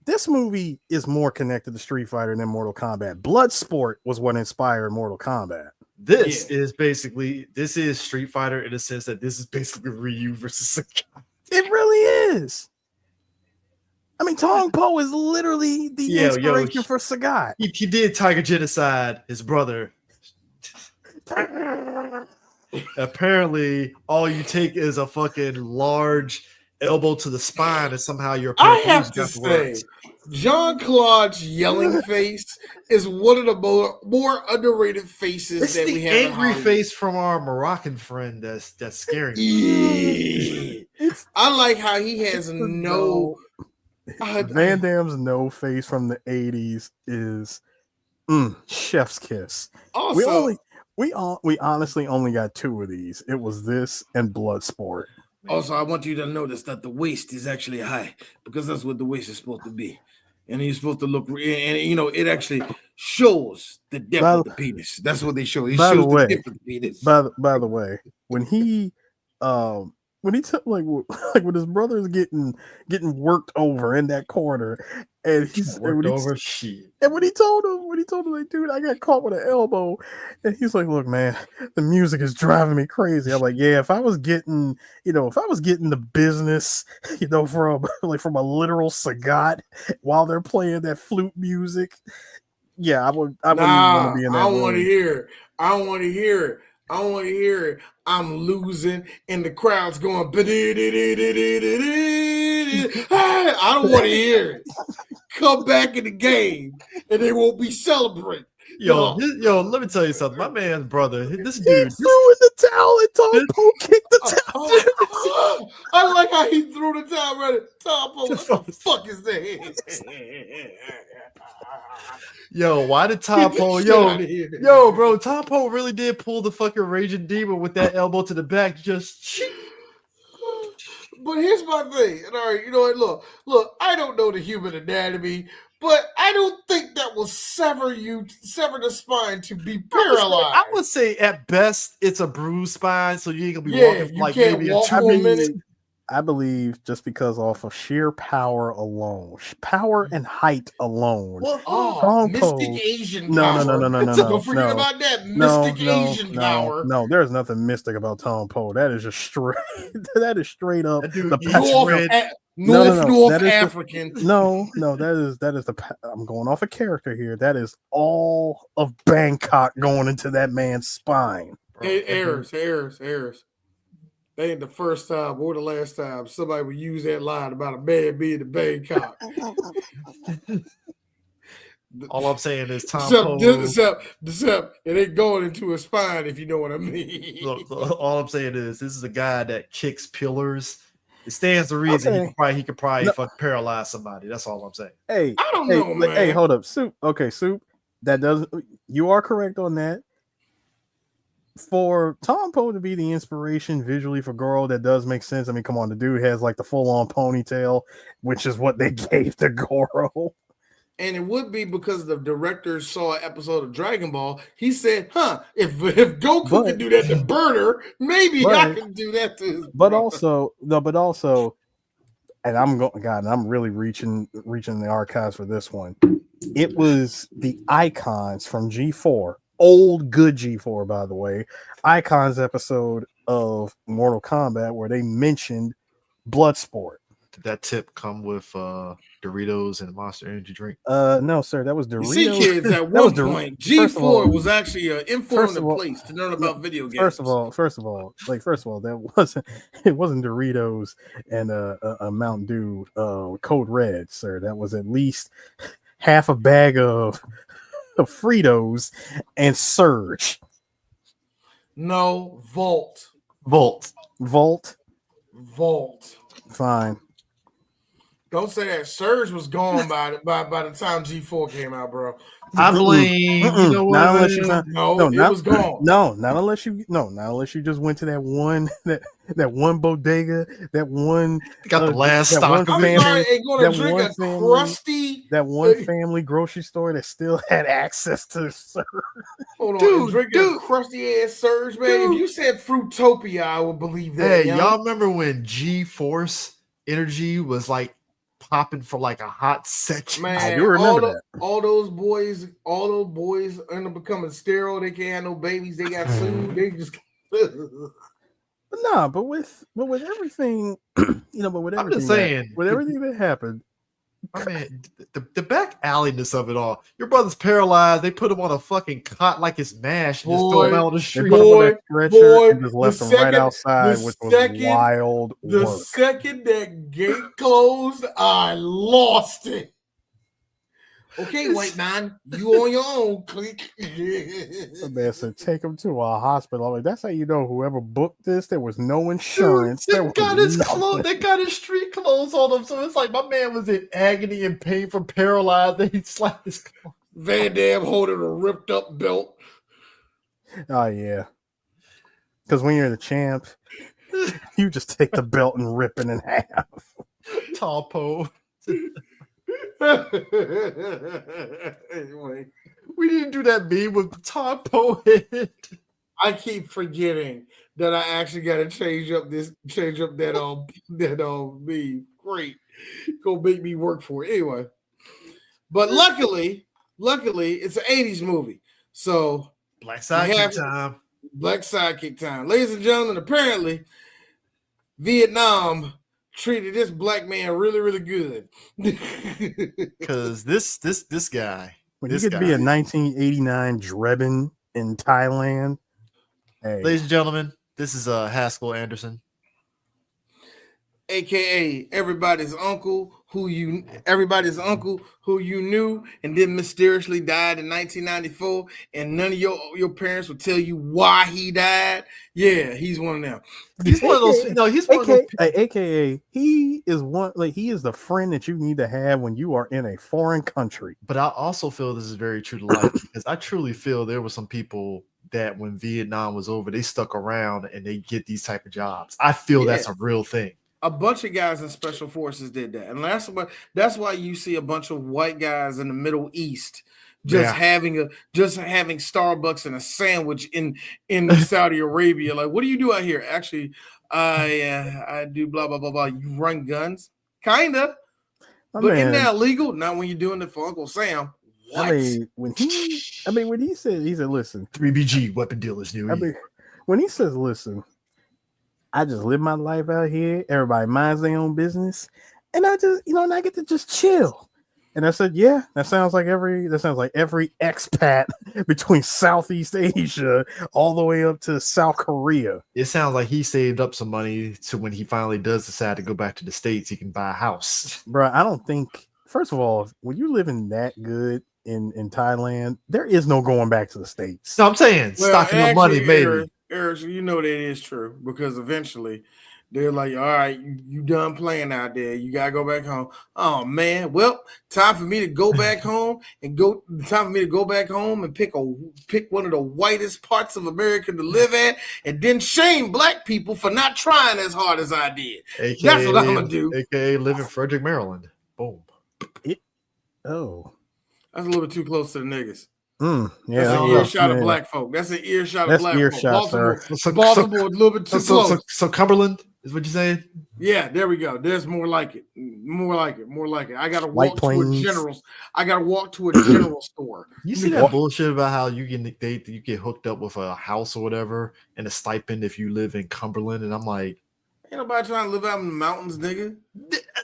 This movie is more connected to Street Fighter than Mortal Kombat. Bloodsport was what inspired Mortal Kombat. This is Street Fighter in the sense that this is basically Ryu versus Sakai. It really is. I mean, Tong Po is literally the inspiration for Sagat. He did Tiger Genocide, his brother. Apparently, all you take is a fucking large elbow to the spine, and somehow you're. I have to say, Jean-Claude's yelling face is one of the more underrated faces that we have. It's the angry face from our Moroccan friend that's scaring me. I like how he has no. Van Damme's no face from the 80s is chef's kiss. Also, we honestly only got two of these. It was this and Bloodsport. Also, I want you to notice that the waist is actually high because that's what the waist is supposed to be. And he's supposed to look, and it actually shows the depth of the penis. That's what they show. It shows the depth of the penis. By the way, when he took when his brother's getting worked over in that corner, and when he told him, like, dude, I got caught with an elbow, and he's like, look, man, the music is driving me crazy. I'm like, yeah, if I was getting the business, from a literal Sagat while they're playing that flute music, yeah, I wouldn't want to be in that. I want to hear it. I want to hear it. I'm losing, and the crowd's going. I don't want to hear it. Come back in the game, and they won't be celebrating. Yo, let me tell you something. My man's brother, this dude threw in the towel, and Tong Po kicked the towel. I like how he threw the towel. Right, Tong Po, what the fuck is that? Yo, why did Tong Po? Bro, Tong Po really did pull the fucking Raging Demon with that elbow to the back. But here's my thing. And all right, you know what? Look, I don't know the human anatomy, but I don't think that will sever the spine to be paralyzed. I would say at best it's a bruised spine, so you ain't gonna be walking like maybe a 2 minutes. I believe just because off of sheer power alone, power and height alone. Mystic Asian power. No. Don't forget about that mystic Asian power. No, there's nothing mystic about Tong Po. That is just straight. That is straight up North African. That is the. I'm going off a character here. That is all of Bangkok going into that man's spine. Hey, Harris. They ain't the first time or the last time somebody would use that line about a man being in Bangkok. All I'm saying is Tong Po. Except it ain't going into his spine, if you know what I mean. Look, all I'm saying is this is a guy that kicks pillars. It stands to reason he could probably paralyze somebody. That's all I'm saying. Hey, I don't know, man. Hey, hold up, Soup. Okay, Soup. You are correct on that. For Tong Po to be the inspiration visually for Goro, that does make sense. I mean, come on, the dude has like the full-on ponytail, which is what they gave to Goro. And it would be because the director saw an episode of Dragon Ball. He said, if Goku can do that to Burner, maybe I can do that to his brother. Also, and I'm really reaching the archives for this one. It was the icons from G4. Old good G4, by the way, Icons episode of Mortal Kombat where they mentioned Bloodsport. Did that tip come with Doritos and a Monster Energy drink? No, sir. That was Doritos. You see, kids, at one point, G4 was actually an informative place to learn about video games. First of all, that wasn't Doritos and a Mountain Dew Code Red, sir. That was at least half a bag of Fritos and Surge. No, Volt. Fine. Don't say that. Surge was gone by the time G4 came out, bro. I blame. You know what? Not unless you found, it was gone. No, not unless you just went to that one that one bodega, that one got the last stock. I'm sorry, ain't gonna drink a crusty family grocery store that still had access to Surge. Hold on, drinking a crusty ass Surge, man. Dude. If you said Fruitopia, I would believe that. Hey, y'all remember when G-Force Energy was like popping for like a hot second? Man, I do remember that. All those boys end up becoming sterile. They can't have no babies. They got sued. They just. But with everything, I'm just saying, with everything that happened. I mean, the back alleyness of it all. Your brother's paralyzed. They put him on a fucking cot like it's MASH and just throw him out on the street. And just left him right outside, which was wild. The second that gate closed, I lost it. Okay, white man, you on your own. Click. The man said, take him to a hospital. I'm like, that's how you know whoever booked this, there was no insurance. Dude, they got his street clothes on him, so it's like my man was in agony and pain from paralyzed. Then he slapped his clothes. Van Damme holding a ripped up belt. Oh yeah, because when you're the champ, you just take the belt and rip it in half. Tong Po. Anyway, we didn't do that meme with Tong Po head. I keep forgetting that I actually got to change up that meme. Great, gonna make me work for it anyway. But luckily, it's an '80s movie, so Black Sidekick time, ladies and gentlemen. Apparently, Vietnam treated this black man really, really good. Because this guy, when you get to be a 1989 Drebin in Thailand, hey. Ladies and gentlemen, this is Haskell Anderson, aka everybody's uncle who you knew and then mysteriously died in 1994, and none of your parents will tell you why he died. Yeah, he's one of them. He's one of those. He's one of those. AKA, he is the friend that you need to have when you are in a foreign country. But I also feel this is very true to life, because I truly feel there were some people that when Vietnam was over, they stuck around and they get these type of jobs. I feel that's a real thing. A bunch of guys in special forces did that, and that's why you see a bunch of white guys in the Middle East having Starbucks and a sandwich in Saudi Arabia. Like, what do you do out here? Actually, I do blah blah blah blah. You run guns, kinda, but isn't that illegal? Not when you're doing it for Uncle Sam. What? When he said, listen, 3BG weapon dealers knew. When he says, listen, I just live my life out here. Everybody minds their own business, and I just, and I get to just chill. And I said, yeah, that sounds like every expat between Southeast Asia all the way up to South Korea. It sounds like he saved up some money so when he finally does decide to go back to the States, he can buy a house. Bro, I don't think. First of all, when you're living that good in Thailand, there is no going back to the States. No, I'm saying stocking up money, baby. Eric, you know that is true, because eventually they're like, all right, you done playing out there. You gotta go back home. Oh man, well, time for me to go back home and pick one of the whitest parts of America to live at, and then shame black people for not trying as hard as I did. AKA, that's what I'm gonna do. AKA live in Frederick, Maryland. Boom. That's a little bit too close to the niggas. Yeah, that's an earshot of black folk. That's an earshot of black folk. Baltimore, a little bit too close. So Cumberland is what you're saying? Yeah, there we go. There's more like it. I gotta walk to a general. I gotta walk to a general store. You see that bullshit about how you get hooked up with a house or whatever and a stipend if you live in Cumberland, and I'm like, ain't nobody trying to live out in the mountains, nigga.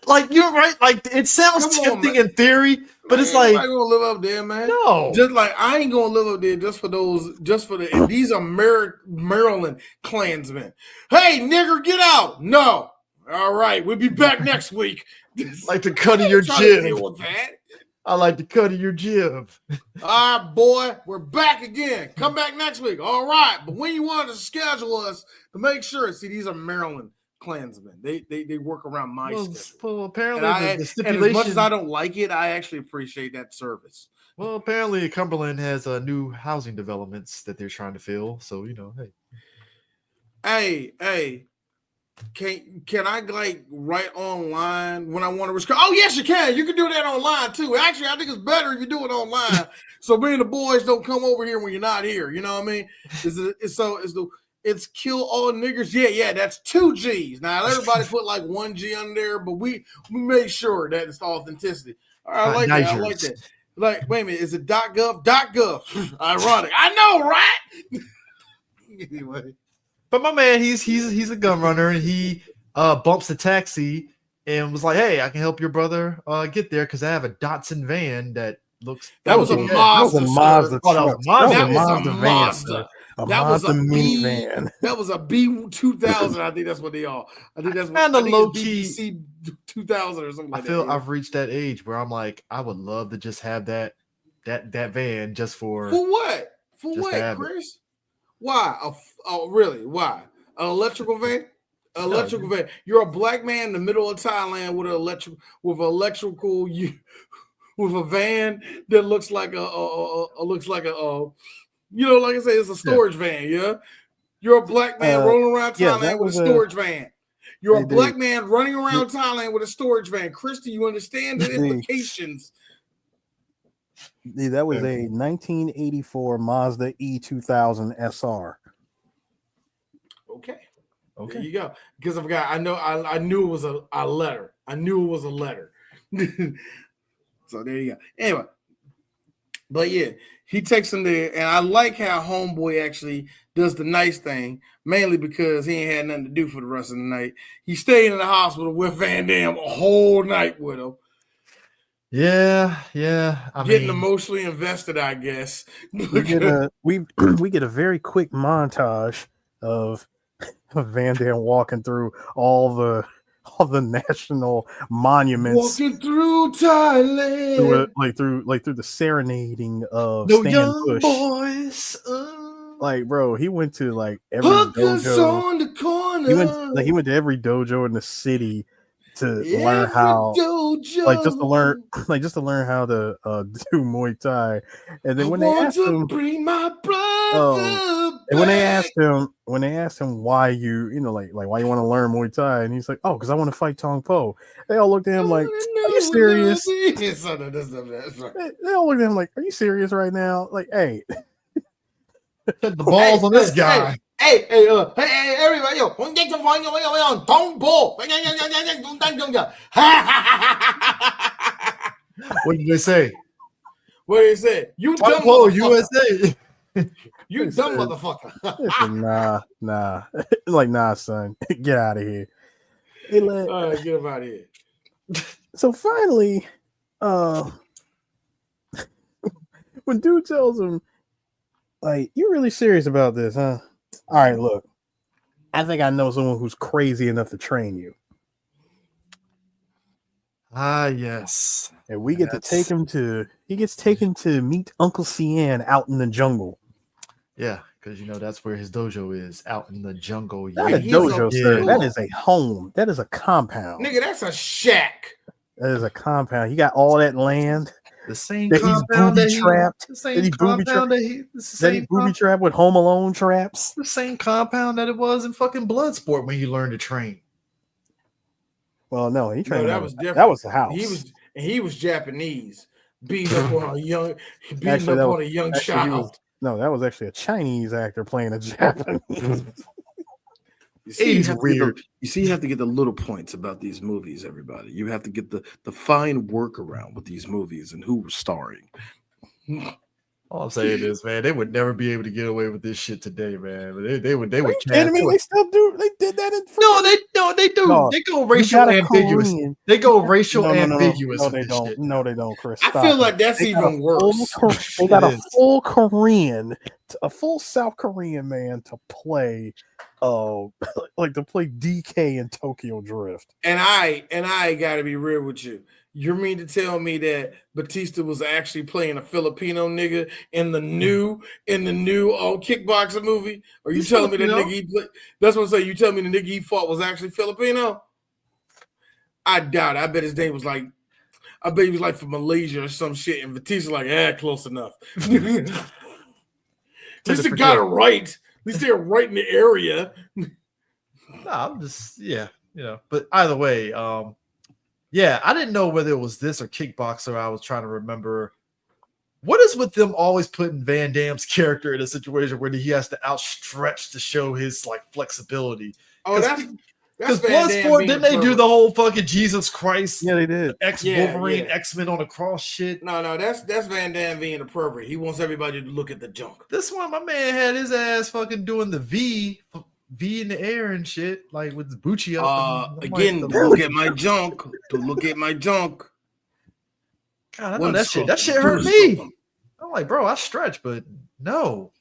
Like, you're right. Like, it sounds tempting in theory, but it's like, I ain't gonna live up there, man. No, just like I ain't gonna live up there and these are Maryland Klansmen. Hey, nigger, get out! No, all right, we'll be back next week. Like the cut of your jib. I like the cut of your jib. All right, boy, we're back again. Come back next week. All right, but when you want to schedule us to make sure, see, these are Maryland Klansmen. They work around my schedule. Well, apparently the stipulation. And as much as I don't like it, I actually appreciate that service. Well, apparently Cumberland has new housing developments that they're trying to fill. So hey, can I like write online when I want to record? Oh yes, you can. You can do that online too. Actually, I think it's better if you do it online. So me and the boys don't come over here when you're not here. You know what I mean? It's kill all niggers. Yeah, that's 2 G's. Now everybody put like 1 G on there, but we made sure that it's authenticity. All right, I like that. Like, wait a minute, is it .gov? .gov. Ironic. I know, right? Anyway. But my man, he's a gun runner, and he bumps a taxi and was like, "Hey, I can help your brother get there because I have a Datsun van that looks." That was a Mazda. That was a Mazda. That was a minivan. That was a B2000. I think that's what they are. I think that's what. And the low key BBC 2000 or something like that. I feel I've reached that age where I'm like, I would love to just have that van just for what? For what, Chris? Why? Oh, really? Why? An electrical van? Van. You're a black man in the middle of Thailand with a van that looks like like I say, it's a storage van. Yeah. You're a black man rolling around Thailand with a storage van. You're a black man running around Thailand with a storage van. Christy, you understand the implications? That was a 1984 Mazda E2000 SR. Okay. There you go. Because I knew it was a letter. I knew it was a letter. So there you go. Anyway, but yeah, he takes him there, and I like how Homeboy actually does the nice thing, mainly because he ain't had nothing to do for the rest of the night. He stayed in the hospital with Van Damme a whole night with him. Yeah. Getting emotionally invested, I guess. We get a very quick montage of Van Damme walking through all the national monuments, walking through Thailand, through the serenading of no Stan young Bush. Boys. Like, bro, he went to like every Hookers dojo. On the corner. He went to every dojo in the city to learn how, just to learn how to do Muay Thai. And then when they asked him, bring my brother and when they asked him why why you want to learn Muay Thai, and he's like, oh, because I want to fight Tong Po. They all looked at him like, are you serious? They all looked at him like, are you serious right now? Like, hey, the balls on this guy. Hey, everybody, yo, Tong Po. What did they say? What did they say? You dumb USA. You dumb motherfucker. Nah. Like, nah, son. Get out of here. All right, get him out of here. So finally, when dude tells him, like, you really serious about this, huh? All right, look. I think I know someone who's crazy enough to train you. Yes. And we get to take him he gets taken to meet Uncle Cian out in the jungle. Yeah, because that's where his dojo is, out in the jungle. Not a dojo, sir. That is a home. That is a compound. Nigga, that's a shack. That is a compound. He got all that land. The same that compound he's booby trapped. The same compound that he booby trapped with Home Alone traps. The same compound that it was in fucking Bloodsport when you learned to train. Well, no, he trained. No, that was different. That was the house. He was Japanese, beating up on a young child. That was actually a Chinese actor playing a Japanese. He's weird. You have to get the little points about these movies, everybody. You have to get the fine workaround with these movies and who was starring. All I'm saying is, man, they would never be able to get away with this shit today, man. They would. They still do. They did that in they do. No, they go racial ambiguous. They go racial ambiguous. No, they don't. No, they don't, Chris. I feel like that's even worse. They got a full Korean a full South Korean man to play, like to play DK in Tokyo Drift. And I gotta be real with you. You mean to tell me that Batista was actually playing a Filipino nigga in the new Kickboxer movie? Or you telling me that nigga that's what I'm saying? You telling me the nigga he fought was actually Filipino? I doubt it. I bet his name was like, I bet he was like from Malaysia or some shit, and Batista like, close enough. At least they got it right. At least they're right in the area. No, I'm just But either way, I didn't know whether it was this or Kickboxer. I was trying to remember. What is with them always putting Van Damme's character in a situation where he has to outstretch to show his like flexibility? Oh, that's Bloodsport, didn't they do the whole fucking Jesus Christ? Yeah, they did. Wolverine, X-Men on the cross shit. No, that's Van Damme being appropriate. He wants everybody to look at the junk. This one, my man had his ass fucking doing the V in the air and shit, like with the Bucci up. Again, to look at my junk. To look at my junk. God, I know that shit hurt me. I'm like, bro, I stretch, but no.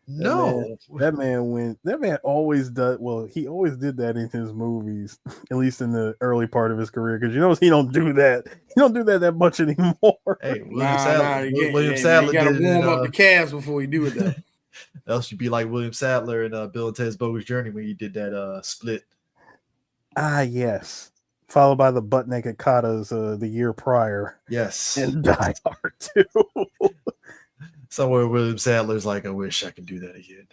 That man always does. Well, he always did that in his movies, at least in the early part of his career, because he don't do that. He don't do that much anymore. Hey, William Sadler, you gotta warm up the calves before you do it. Though. Else you'd be like William Sadler in Bill and Ted's Bogus Journey when he did that split. Yes. Followed by the butt naked katas the year prior. Yes. And Die Hard 2. Somewhere William Sadler's like, I wish I could do that again.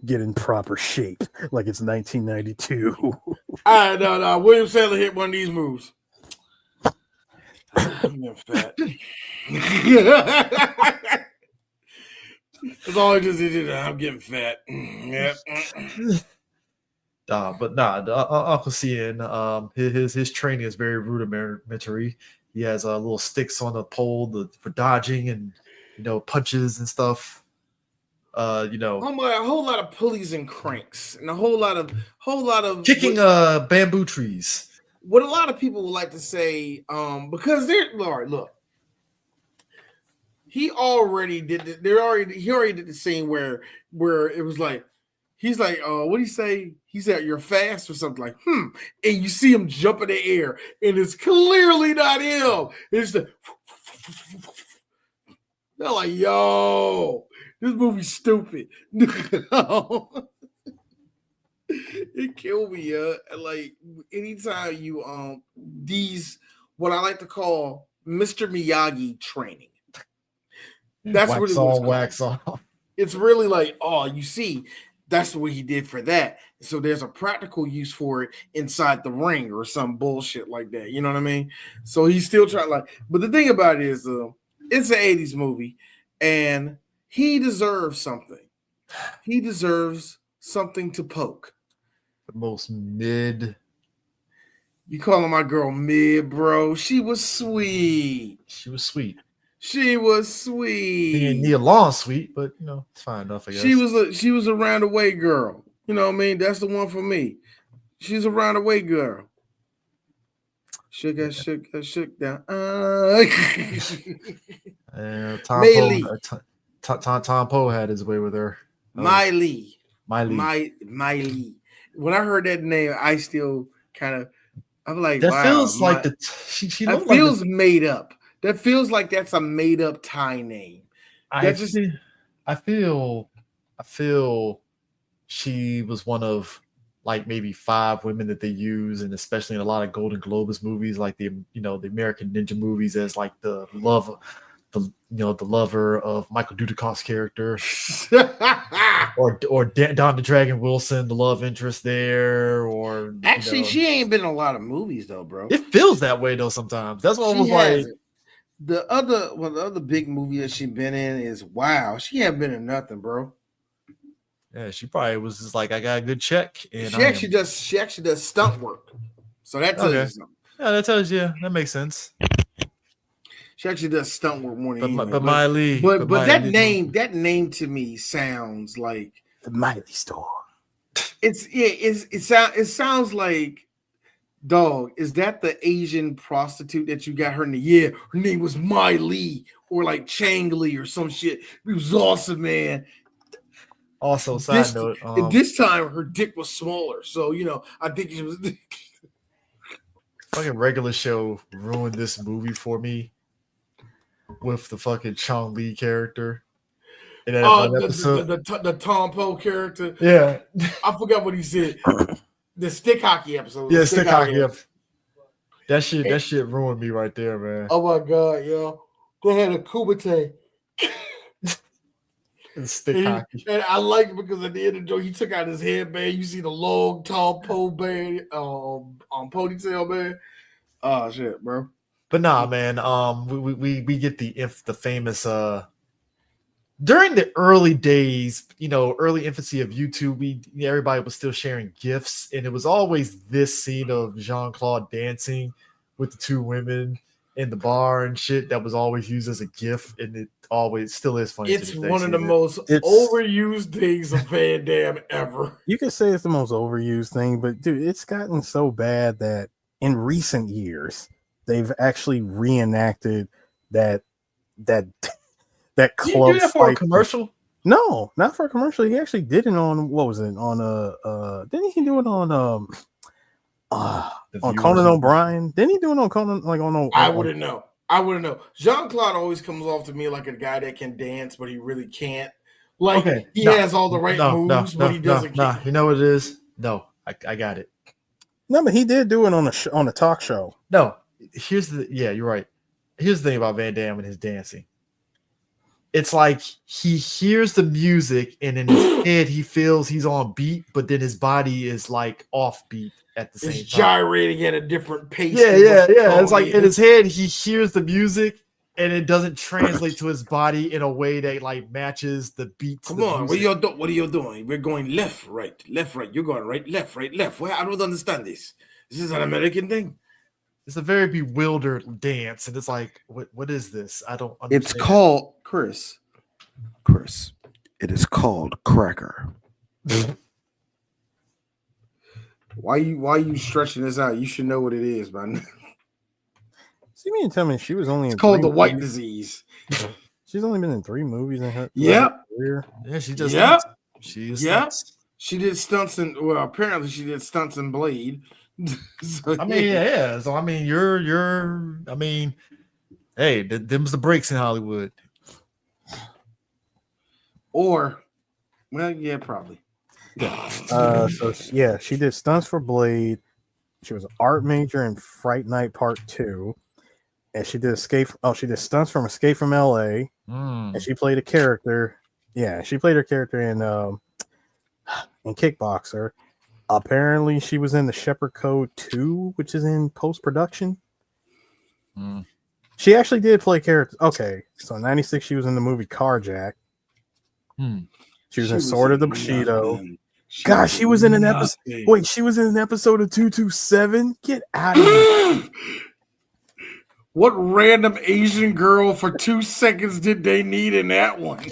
Get in proper shape like it's 1992. No. William Sadler hit one of these moves. I'm getting fat. That's all I just did. I'm getting fat. Yeah. Uncle Cian, his training is very rudimentary. He has little sticks on the pole for dodging and punches and stuff. A whole lot of pulleys and cranks and a whole lot of kicking bamboo trees. What a lot of people would like to say, because look, he already did it. He already did the scene where it was like. He's like, what do you say? He said, you're fast or something like, And you see him jump in the air, and it's clearly not him. It's they're like, yo, this movie's stupid. It killed me, like anytime you these what I like to call Mr. Miyagi training. That's wax really on, wax off. It's really like, you see. That's what he did for that. So there's a practical use for it inside the ring or some bullshit like that. You know what I mean? So he's still trying but the thing about it is it's an 80s movie and he deserves something. He deserves something to poke. The most mid. You calling my girl mid, bro? She was sweet. She was sweet. She was sweet. He didn't need a long sweet, but it's fine enough, I guess. She was a round-away girl. You know what I mean? That's the one for me. She's a round-away girl. Shook down. Tom Po had his way with her. Miley. When I heard that name, I still I'm like, that wow. Feels like she that feels made up. That feels like that's a made up Thai name. I feel she was one of like maybe 5 women that they use, and especially in a lot of Golden Globus movies, like the American Ninja movies, as like the lover of Michael Dudikoff's character, or Don the Dragon Wilson, the love interest there, or actually she ain't been in a lot of movies though, bro. It feels that way though sometimes. That's what I was like. The other big movie that she been in is she hadn't been in nothing, bro. Yeah, she probably was just like, I got a good check, and she actually does stunt work. So that tells you something. Yeah, that tells you. That makes sense. She actually does stunt work more than anything. But Miley, but that name to me sounds like the Miley store. It sounds like. Dog, is that the Asian prostitute that you got her name? Yeah, her name was Miley. or like Chang Li or some shit. He was awesome, man. Also, side note, this time her dick was smaller, so I think she was. Fucking regular show ruined this movie for me with the fucking Chong Li character. In that one episode. The Tong Po character. Yeah. I forgot what he said. The stick hockey episode. Yeah, stick hockey episode. That shit ruined me right there, man. Oh my god, yo. They had a Kumite. Stick hockey. And I liked it because at the end of the show, he took out his headband. You see the long, tall pole band on ponytail, man. Oh shit, bro. But nah, man. We get the famous during the early days, early infancy of YouTube, everybody was still sharing GIFs, and it was always this scene of Jean-Claude dancing with the two women in the bar and shit that was always used as a GIF, and it always still is funny. It's one of the most overused things of Van Damme ever. You could say it's the most overused thing, but dude, it's gotten so bad that in recent years they've actually reenacted that club. You do that for a commercial? No, not for a commercial. He actually did it on what was it on didn't he do it on Conan O'Brien? Didn't he do it on Conan I wouldn't know. Jean-Claude always comes off to me like a guy that can dance, but he really can't. He has all the right moves, but he doesn't. You know what it is? No, I got it. No, but he did do it on a talk show. No, you're right. Here's the thing about Van Damme and his dancing. It's like he hears the music and in his head he feels he's on beat, but then his body is like off beat at the same time. Gyrating at a different pace. Yeah. It's like in his head he hears the music and it doesn't translate to his body in a way that like matches the beat. Come on, what are you doing? We're going left, right. You're going right, left. Well, I don't understand this. This is an American thing. It's a very bewildered dance, and it's like, what is this? I don't understand. It's called Chris. It is called cracker. Why you stretching this out? You should know what it is, man. See, me and tell me she was only. It's called the white disease. She's only been in 3 movies in her career. Yeah, she does. Yep. She did stunts in. Well, apparently she did stunts in Blade. So, I mean, yeah. So I mean, you're. I mean, hey, them's the breaks in Hollywood. Or, well, yeah, probably. She did stunts for Blade. She was an art major in Fright Night Part 2, and she did she did stunts from Escape from L.A. And she played a character. Yeah, she played her character in Kickboxer. Apparently, she was in the Shepherd Code 2, which is in post-production. She actually did play characters. Okay, so in 96, she was in the movie Carjack. She was in Sword of the Bushido. Gosh, she was in an episode. Wait, she was in an episode of 227? Get out of here. What random Asian girl for 2 seconds did they need in that one?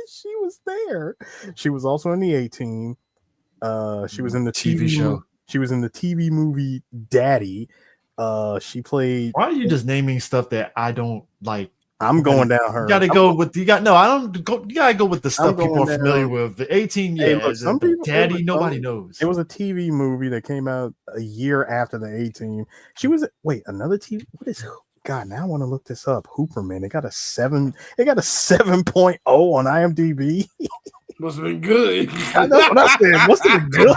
She was there. She was also in the A-Team. She was in the TV show. She was in the TV movie Daddy. She played. Why are you just naming stuff that I don't like? I'm going down her. You gotta go with you gotta go with the stuff people are familiar with. The 18, yeah. Hey, look, some people Daddy, nobody knows. It was a TV movie that came out a year after the 18. She was another TV. What is God? Now I want to look this up. Hooperman. It got a 7.0 on IMDb. Must have been good. I know what I said. Must have been good.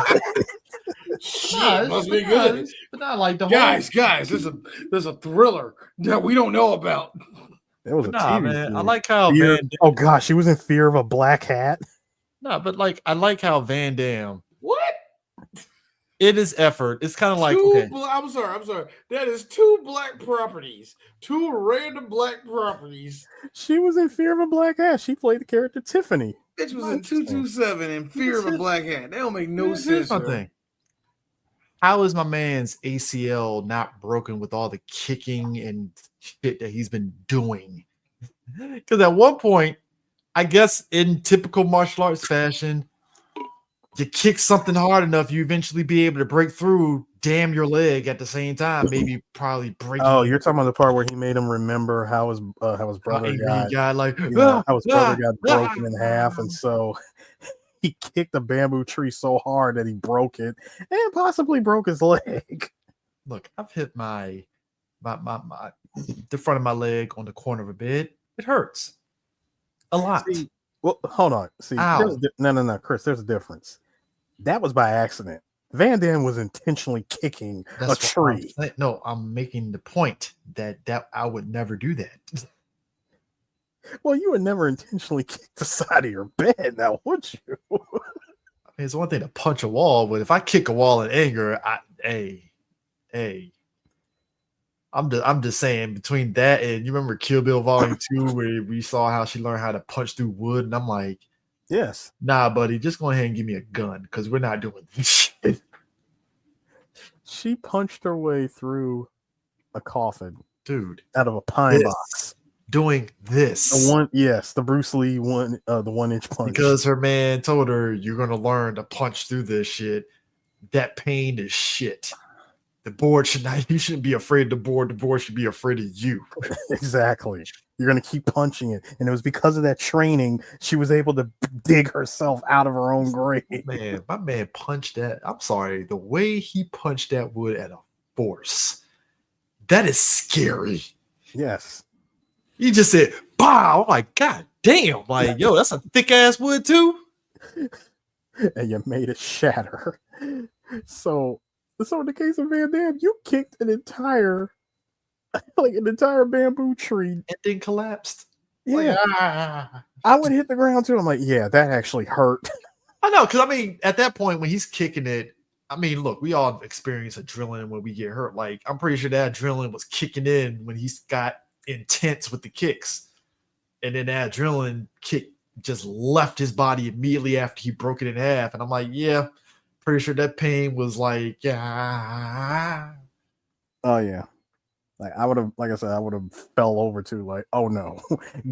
Shit, must be good. But not like the guys. There's a thriller that we don't know about. It was TV man. movie. I like how oh gosh, she was in Fear of a Black Hat. No, but I like how Van Damme. What? It is effort. It's kind of like I'm sorry. That is 2 black properties. 2 random black properties. She was in Fear of a Black Hat. She played the character Tiffany. Bitch was in 227 and Fear of a Black Hat. That don't make no sense. How is my man's ACL not broken with all the kicking and shit that he's been doing? Because at one point, I guess in typical martial arts fashion, you kick something hard enough, you eventually be able to break through damn your leg at the same time, maybe probably breaking. Oh, you're talking about the part where he made him remember how his brother got like how his brother got broken in half, and so he kicked a bamboo tree so hard that he broke it and possibly broke his leg. Look, I've hit my the front of my leg on the corner of a bed. It hurts a lot. See, well, hold on. See, no, Chris, there's a difference. That was by accident. Van Damme was intentionally kicking a tree. No, I'm making the point that I would never do that. Well, you would never intentionally kick the side of your bed, now would you? I mean, it's one thing to punch a wall, but if I kick a wall in anger, I'm just saying, between that and you remember Kill Bill Volume 2 where we saw how she learned how to punch through wood, and I'm like, yes, nah, buddy, just go ahead and give me a gun because we're not doing this shit. She punched her way through a coffin, dude, out of a pine box. Doing this, the Bruce Lee the 1-inch punch, because her man told her you're gonna learn to punch through this shit. That pain is shit. The board you shouldn't be afraid of the board. The board should be afraid of you. Exactly. You're gonna keep punching it, and it was because of that training she was able to dig herself out of her own grave. Man, my man punched that. I'm sorry, the way he punched that wood at a force, that is scary. Yes. He just said, "Pow!" I'm like, God damn! Like, yo, that's a thick ass wood too. And you made it shatter. So in the case of Van Damme, you kicked an entire bamboo tree and then collapsed. Yeah, like, I would hit the ground too. I'm like, yeah, that actually hurt. I know, because I mean, at that point when he's kicking it, I mean, look, we all experience adrenaline when we get hurt. Like, I'm pretty sure that adrenaline was kicking in when he's got intense with the kicks, and then that adrenaline kick just left his body immediately after he broke it in half. And I'm like, yeah, pretty sure that pain was like, oh yeah, like I would have, like I said, I would have fell over too. Like, oh no,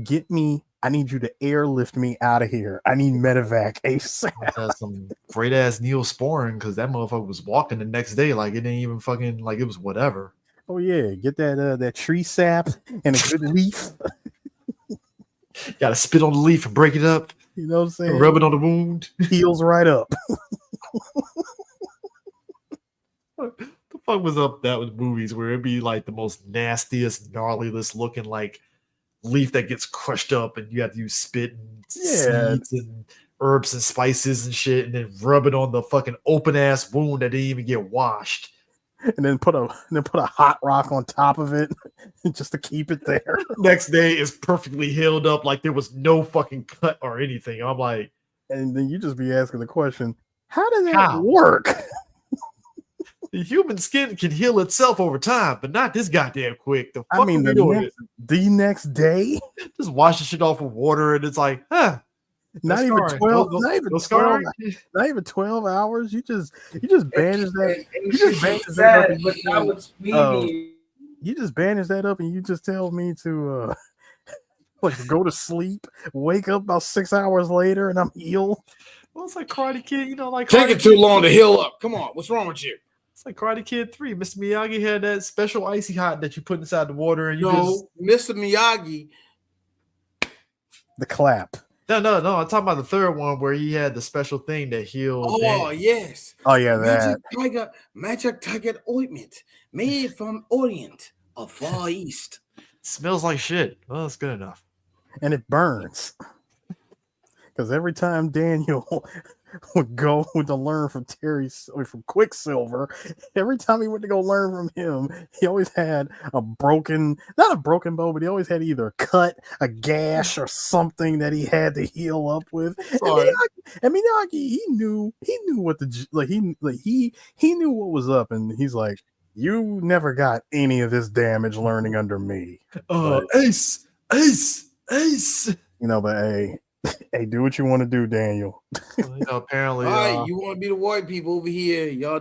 get me! I need you to airlift me out of here. I need medevac ASAP. That's some great ass Neosporin, because that motherfucker was walking the next day like it didn't even fucking, like it was whatever. Oh yeah, get that tree sap and a good leaf. Gotta spit on the leaf and break it up. You know what I'm saying? Rub it on the wound. Heals right up. What the fuck was up that with movies where it'd be like the most nastiest, gnarliest looking like leaf that gets crushed up, and you have to use spit and seeds and herbs and spices and shit, and then rub it on the fucking open ass wound that didn't even get washed. And then put a hot rock on top of it just to keep it there. Next day is perfectly healed up like there was no fucking cut or anything. I'm like, and then you just be asking the question, how does that work? The human skin can heal itself over time, but not this goddamn quick. The next day, just wash the shit off with water, and it's like, huh. Not even 12 hours. You just bandage that. You just bandage that up. You just bandage that up, and you just tell me to like go to sleep, wake up about 6 hours later, and I'm healed. Well, it's like Karate Kid, you know, like taking too long to heal up. Come on, what's wrong with you? It's like Karate Kid 3. Mr. Miyagi had that special icy hot that you put inside the water, and Mr. Miyagi, the clap. No. I'm talking about the third one where he had the special thing that healed. Oh, yes. Oh, yeah, that. Magic Tiger ointment made from Orient or Far East. Smells like shit. Well, it's good enough. And it burns. Because every time Daniel would go to learn from Quicksilver, every time he went to go learn from him, he always had not a broken bow, but he always had either a cut, a gash, or something that he had to heal up with. And Miyagi, he knew what he knew what was up, and he's like, you never got any of this damage learning under me. Ace. You know, but hey, do what you want to do, Daniel. Well, you know, apparently, all right, you want to be the white people over here? Y'all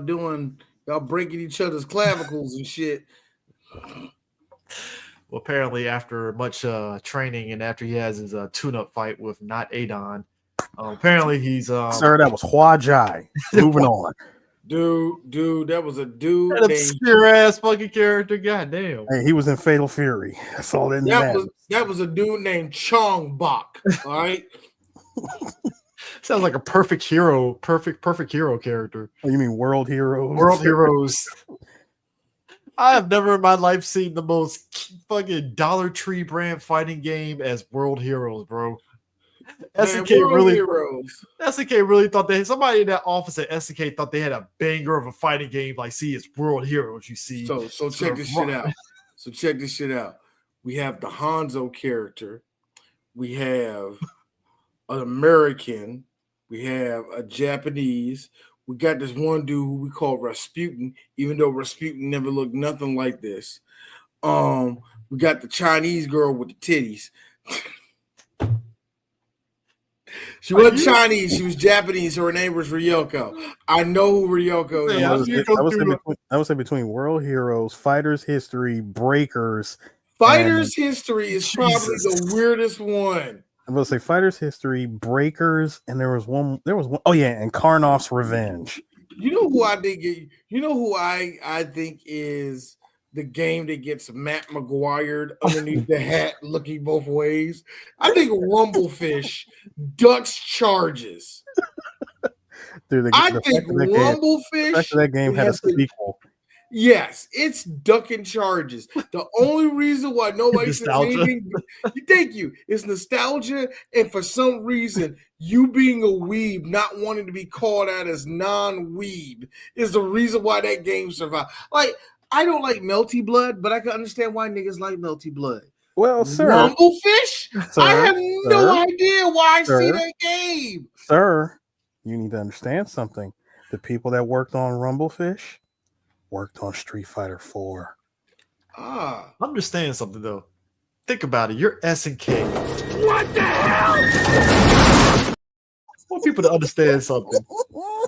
breaking each other's clavicles and shit. Well, apparently, after much training and after he has his tune-up fight with not Adon, apparently he's sir, that was Hua Jai. Moving on. Dude, that was a dude. That obscure ass fucking character. Goddamn. Hey, he was in Fatal Fury. That's all that matters. That was a dude named Chong Bok. All right. Sounds like a perfect hero character. Oh, you mean World Heroes? World Heroes. I have never in my life seen the most fucking Dollar Tree brand fighting game as World Heroes, bro. SNK really thought somebody in that office at SNK thought they had a banger of a fighting game. Like, see, it's World Heroes. You see, so check this shit out. So check this shit out. We have the Hanzo character. We have an American. We have a Japanese. We got this one dude who we call Rasputin, even though Rasputin never looked nothing like this. We got the Chinese girl with the titties. She wasn't Chinese. She was Japanese. Her name was Ryoko. I know who Ryoko is. I would say between World Heroes, Fighters History, Breakers. Fighters History is probably the weirdest one. I'm going to say Fighters History, Breakers, and there was one. Oh yeah, and Karnoff's Revenge. You know who I think? You know who I think is the game that gets Matt McGuired underneath the hat, looking both ways. I think Rumblefish ducks charges. Dude, I think Rumblefish that game had a sequel. Yes, it's ducking charges. The only reason why nobody says anything, thank you, is nostalgia, and for some reason, you being a weeb, not wanting to be called out as non-weeb, is the reason why that game survived. Like, I don't like Melty Blood, but I can understand why niggas like Melty Blood. Well, sir, Rumblefish, I have no idea why I see that game. Sir, you need to understand something. The people that worked on Rumblefish worked on Street Fighter 4. Understand something though. Think about it. You're SNK. What the hell? I want people to understand something.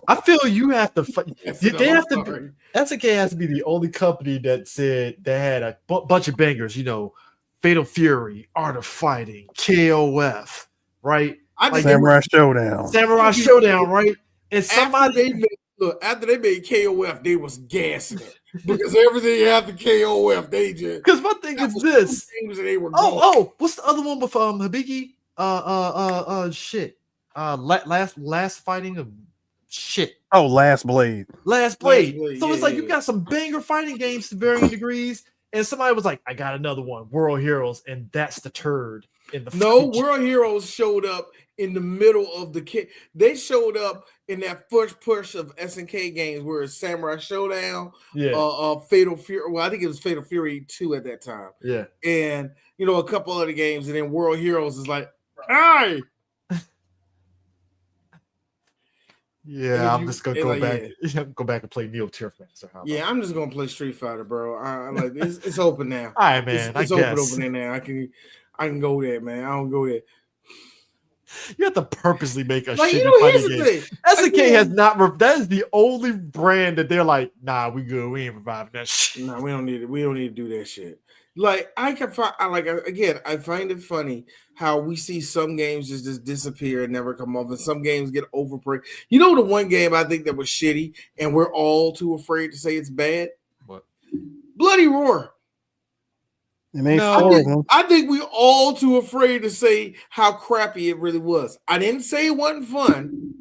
I feel you have to fight. SNK has to be the only company that said they had a bunch of bangers. You know, Fatal Fury, Art of Fighting, KOF, right? Samurai Showdown, right? And somebody. After they made KOF, they was gassing it because everything after KOF, they just. Because my thing is this. What's the other one with Hibiki? Shit. Last fighting of shit. Oh, Last Blade. Last Blade. So it's like you got some banger fighting games to varying degrees, and somebody was like, "I got another one, World Heroes," and that's the turd in the. No, World Heroes showed up in the middle of the they showed up in that first push of SNK games where it's Samurai Showdown, Fatal Fury. Well, I think it was Fatal Fury 2 at that time. Yeah. And a couple other games, and then World Heroes is like, hey. Yeah, I'm just gonna go back. Go back and play Neo Turfmaster. Yeah, I'm just gonna play Street Fighter, bro. I like it's open now. All right, man. It's open there now. I can go there, man. I don't go there. You have to purposely make a shitty fighting game. SNK has not. That is the only brand that they're like, nah, we good. We ain't reviving that shit. Nah, we don't need it. We don't need to do that shit. Like I find it funny how we see some games just disappear and never come off, and some games get overplayed. You know, the one game I think that was shitty, and we're all too afraid to say it's bad. What? Bloody Roar. I think we all too afraid to say how crappy it really was. I didn't say it wasn't fun.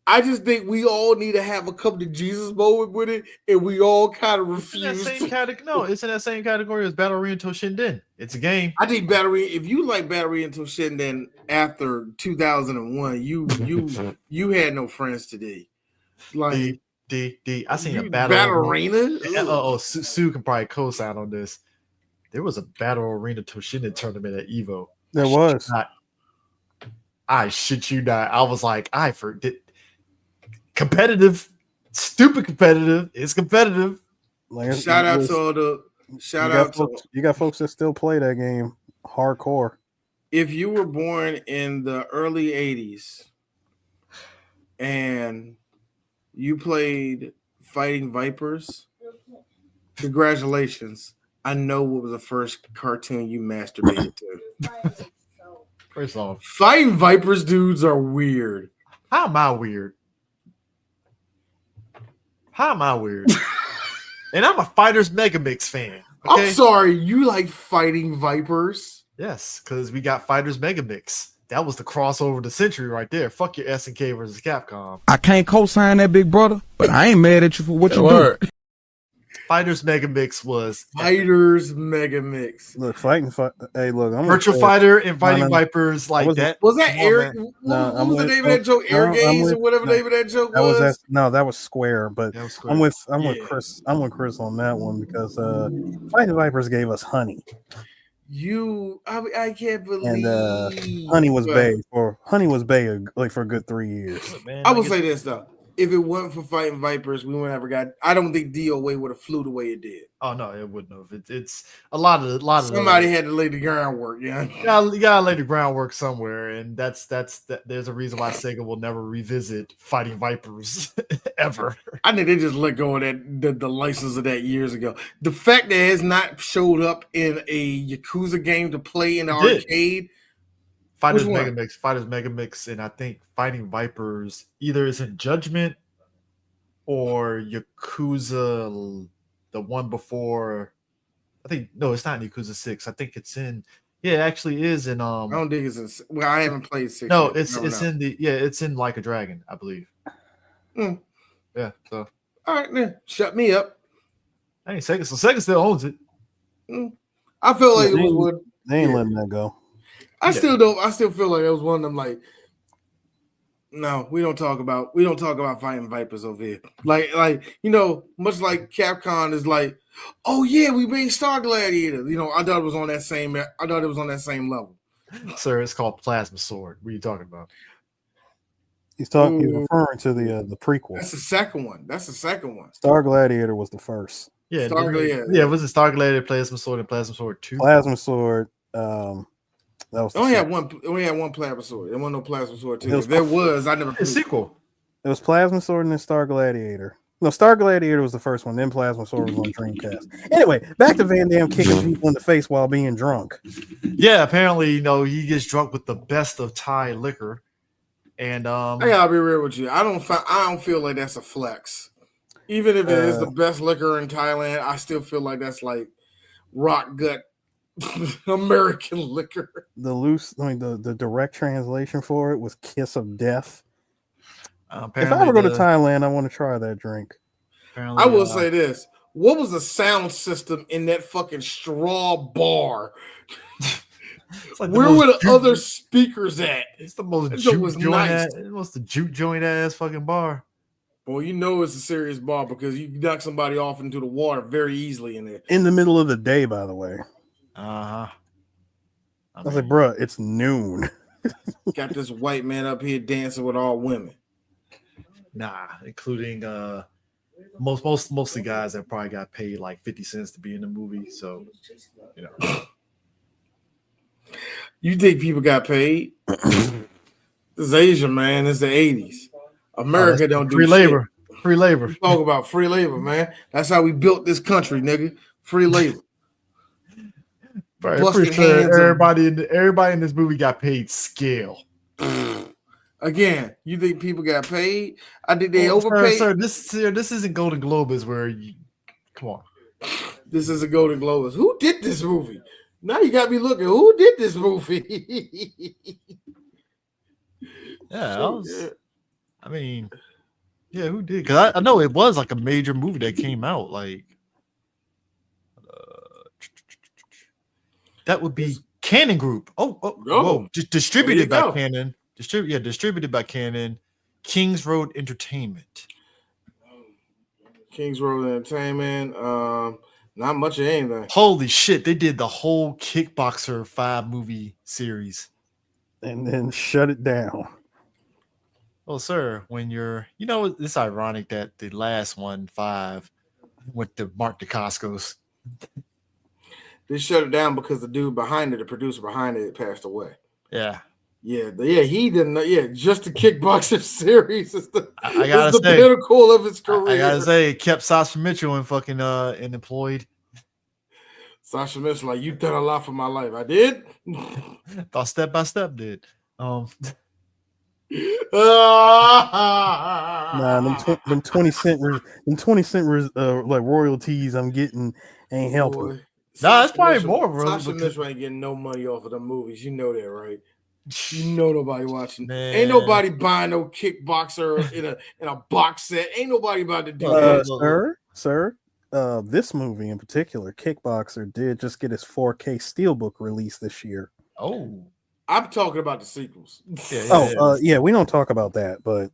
I just think we all need to have a come to Jesus moment with it, and we all kind of refuse. It's in that same category as Battle Arena Toshinden. It's a game. I think if you like Battle Arena Toshinden after 2001, you had no friends today. Like I seen a Battle Arena. Sue can probably co-sign on this. There was a Battle Arena Toshinden tournament at Evo. There was. I shit you not. I was like, I forget. Competitive, stupid competitive. It's competitive. Shout out to you got folks that still play that game hardcore. If you were born in the early 80s and you played Fighting Vipers, congratulations. I know what was the first cartoon you masturbated to. First off, Fighting Vipers dudes are weird. How am I weird? How am I weird? And I'm a Fighters Megamix fan. Okay? I'm sorry, you like Fighting Vipers? Yes, because we got Fighters Megamix. That was the crossover of the century right there. Fuck your SNK versus Capcom. I can't co-sign that, big brother, but I ain't mad at you for what you do. Fighters Megamix was Fighters Megamix. Look, hey, look, I'm Virtual Fighter and Fighting Vipers like that. Was that Eric? What was the name of that joke? Air Gaze or whatever the name of that joke was? That was Square, but I'm with Chris. I'm with Chris on that one because Fighting Vipers gave us Honey. I can't believe. And Honey was Bay for a good 3 years. I will say this though. If it wasn't for Fighting Vipers, we would never got. I don't think DOA would have flew the way it did. Oh no, it wouldn't have. It's a lot of somebody had to lay the groundwork. Yeah, you gotta lay the groundwork somewhere, and that's there's a reason why Sega will never revisit Fighting Vipers ever. I think they just let go of that the license of that years ago. The fact that it has not showed up in a Yakuza game to play in the arcade. Fighters Megamix, and I think Fighting Vipers either is in Judgment or Yakuza, the one before. I think no, it's not in Yakuza 6. I think it's in. Yeah, it actually is in. I don't think it's in. Well, I haven't played 6. No, it's in the. Yeah, it's in Like a Dragon, I believe. Yeah. So. All right, then shut me up. Hey, Sega. So Sega still owns it. I feel like it was. They ain't letting that go. I still don't. I still feel like it was one of them. Like, no, we don't talk about Fighting Vipers over here. Like much like Capcom is like, oh yeah, we made Star Gladiator. I thought it was on that same. I thought it was on that same level. Sir, it's called Plasma Sword. What are you talking about? He's referring to the prequel. That's the second one. Star Gladiator was the first. Yeah, Star Gladiator. Yeah, was it Star Gladiator, Plasma Sword, and Plasma Sword 2? Plasma Sword. That was only had one Plasma Sword. There wasn't no Plasma Sword 2. If there was, I never played. A sequel. It was Plasma Sword and then Star Gladiator. No, Star Gladiator was the first one. Then Plasma Sword was on Dreamcast. Anyway, back to Van Damme kicking people in the face while being drunk. Yeah, apparently, he gets drunk with the best of Thai liquor, and I gotta be real with you. I don't feel like that's a flex. Even if it is the best liquor in Thailand, I still feel like that's like rock gut American liquor. The direct translation for it was Kiss of Death. If I ever go to Thailand, I want to try that drink. I will say this. What was the sound system in that fucking straw bar? Like where were the other speakers at? It's the most juke joint ass fucking bar. Well, it's a serious bar because you knock somebody off into the water very easily in there. In the middle of the day, by the way. I was like, bro, it's noon. Got this white man up here dancing with all women. Nah, including mostly guys that probably got paid like 50 cents to be in the movie. So, You think people got paid? This is Asia, man. It's the 80s. America don't do free labor. Shit. Free labor. We talk about free labor, man. That's how we built this country, nigga. Free labor. Right, pretty sure everybody in this movie got paid scale. Again, you think people got paid? I think they overpaid. Sir, this isn't Golden Globes where you come on. This is a Golden Globes. Who did this movie? Now you got me looking. Who did this movie? Who did? Because I know it was like a major movie that came out. Like that would be Canon Group. Whoa. Distributed by Canon. Distributed by Canon. Kings Road Entertainment. Kings Road Entertainment. Not much of anything. Holy shit! They did the whole Kickboxer 5 movie series, and then shut it down. Well, sir, when it's ironic that the last one, 5, went to Mark Dacascos. They shut it down because the dude behind it, the producer behind it, passed away. Yeah. He didn't. Yeah, just the Kickboxer series is the say, pinnacle of his career. I gotta say, it kept Sasha Mitchell and fucking and employed. Sasha Mitchell, like, you've done a lot for my life. I did. Thought Step by Step did. Nah, them 20 cent like royalties I'm getting ain't helping. Boy, Nah, it's probably more, bro. Sasha Mitchell ain't getting no money off of the movies. You know that, right? You know nobody watching. Man. Ain't nobody buying no Kickboxer in a box set. Ain't nobody about to do that. Sir. This movie in particular, Kickboxer, did just get his 4K steelbook release this year. Oh, I'm talking about the sequels. Yeah, we don't talk about that, but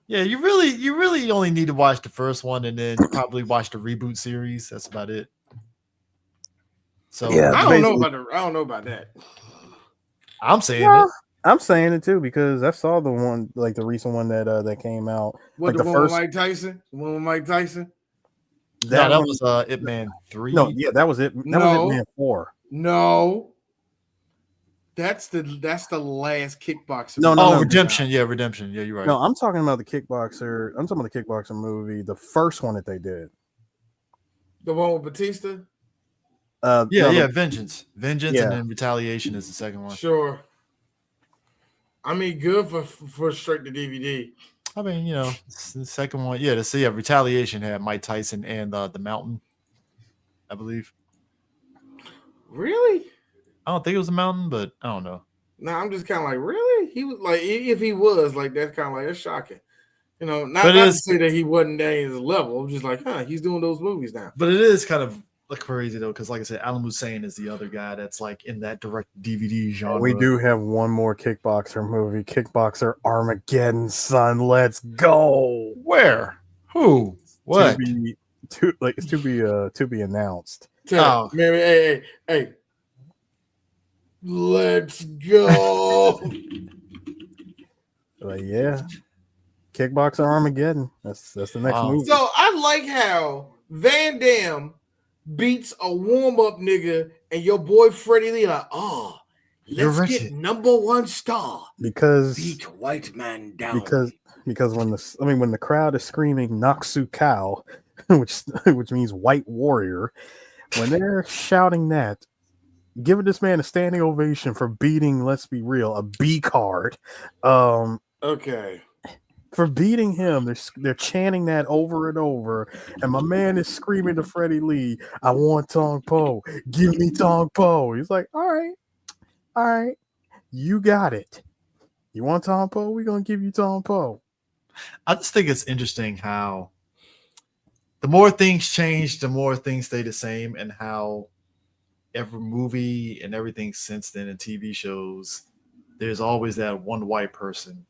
yeah, you really only need to watch the first one and then probably watch the reboot series. That's about it. So yeah, I don't know about that. I'm saying it. I'm saying it too because I saw the one, like the recent one that came out. What, like the one first with Mike Tyson? The one with Mike Tyson? That was Ip Man 3. No, yeah, that was it. That was Ip Man 4. No. That's the last Kickboxer. No, Redemption. Yeah, Redemption. Yeah, you're right. No, I'm talking about the Kickboxer. I'm talking about the Kickboxer movie, the first one that they did. The one with Batista? Vengeance. Vengeance and then Retaliation is the second one. Sure. I mean, good for straight to DVD. I mean, the second one, Retaliation had Mike Tyson and the Mountain, I believe. Really? I don't think it was the Mountain, but I don't know. No, I'm just kind of like, really? He was like, if he was like, that's kind of like, that's shocking. Not to say that he wasn't at his level. I'm just like, he's doing those movies now. But it is kind of crazy though, because like I said, Alan Hussein is the other guy that's like in that direct DVD genre. We do have one more Kickboxer movie, Kickboxer Armageddon, son. Let's go. Where? Who? What? To be announced. Hey. Let's go. Yeah. Kickboxer Armageddon. That's the next movie. So I like how Van Damme beats a warm-up nigga and your boy Freddie Lee like, let's get #1 star. Because beat white man down. Because when the crowd is screaming Naksu Cow, which means white warrior, when they're shouting that, giving this man a standing ovation for beating, let's be real, a B card. Okay. For beating him, they're chanting that over and over, and my man is screaming to Freddie Lee, "I want Tong Po, give me Tong Po." He's like, all right, you got it. You want Tong Po? We're gonna give you Tong Po. I just think it's interesting how the more things change, the more things stay the same, and how every movie and everything since then in TV shows, there's always that one white person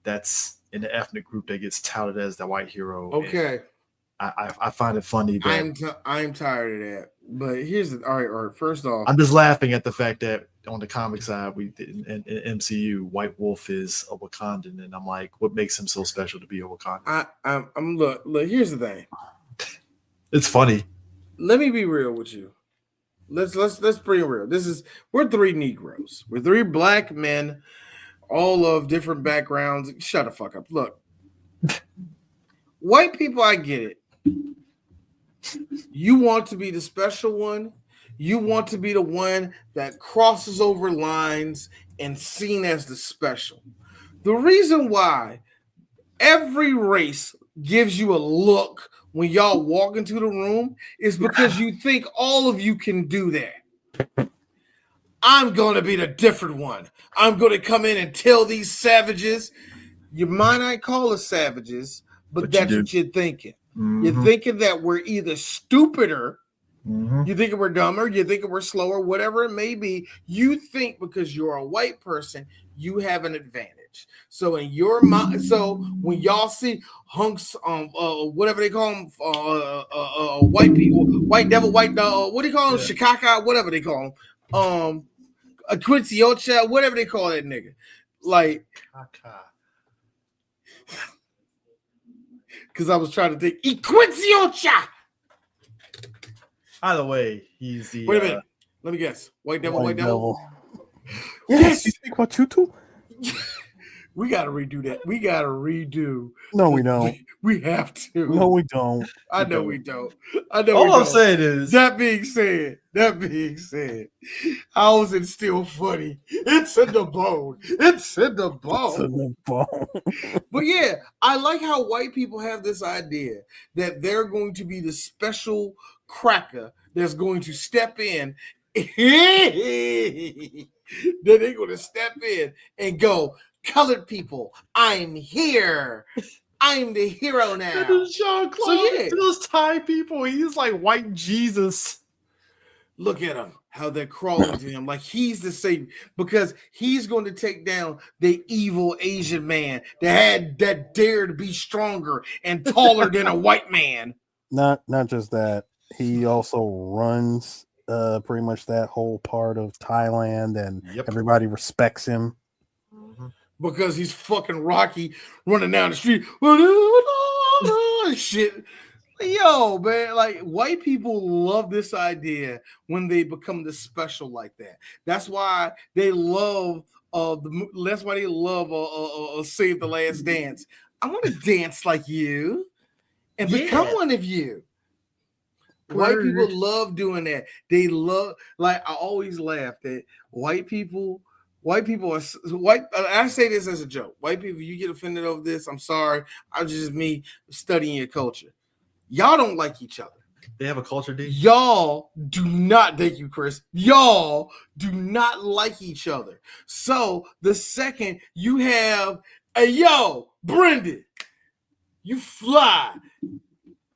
that's in the ethnic group that gets touted as the white hero. Okay. I find it funny that I'm tired of that. But here's all right. First off, I'm just laughing at the fact that on the comic side, in MCU, White Wolf is a Wakandan, and I'm like, what makes him so special to be a Wakandan? I'm look. Here's the thing. It's funny. Let me be real with you. Let's bring it real. We're 3 Negroes. We're 3 black men, all of different backgrounds. Shut the fuck up. Look, white people, I get it. You want to be the special one. You want to be the one that crosses over lines and seen as the special. The reason why every race gives you a look when y'all walk into the room is because you think all of you can do that. I'm going to be the different one. I'm going to come in and tell these savages, you might not call us savages, but that's what you're thinking. Mm-hmm. You're thinking that we're either stupider, you thinking we're dumber, you thinking we're slower, whatever it may be. You think because you're a white person, you have an advantage. So in your mind, so when y'all see hunks, whatever they call them, white people, white devil, white dog, what do you call them? Chicago, whatever they call them, a Quincy Ocha, whatever they call that nigga, like. Because I was trying to think, Quincy Ocha. Either way, he's the. Wait a minute. Let me guess. White devil, white devil. Yes. You speak Wachutu? We got to redo that. We got to redo. No, we don't. We have to. No, we don't. I know we don't. I know. All I'm saying is, that being said, how is it still funny? It's in the bone. It's in the bone. But yeah, I like how white people have this idea that they're going to be the special cracker that's going to step in. That they're going to step in and go, colored people, I'm here. I'm the hero now. Jean-Claude, those Thai people, he's like white Jesus. Look at him, how they're crawling to him like he's the savior, because he's going to take down the evil Asian man that dared to be stronger and taller than a white man. Not just that. He also runs pretty much that whole part of Thailand, and everybody respects him. Because he's fucking Rocky running down the street. Shit. Yo, man, like white people love this idea when they become the special like that. That's why they love Save the Last Dance. I want to dance like you and become one of you. White people love doing that. They love, like, I always laugh that white people are white. I say this as a joke. White people, you get offended over this, I'm sorry. I'm just me studying your culture. Y'all don't like each other. They have a culture, D. Y'all do not. Thank you, Chris. Y'all do not like each other. So the second you have Brendan, you fly.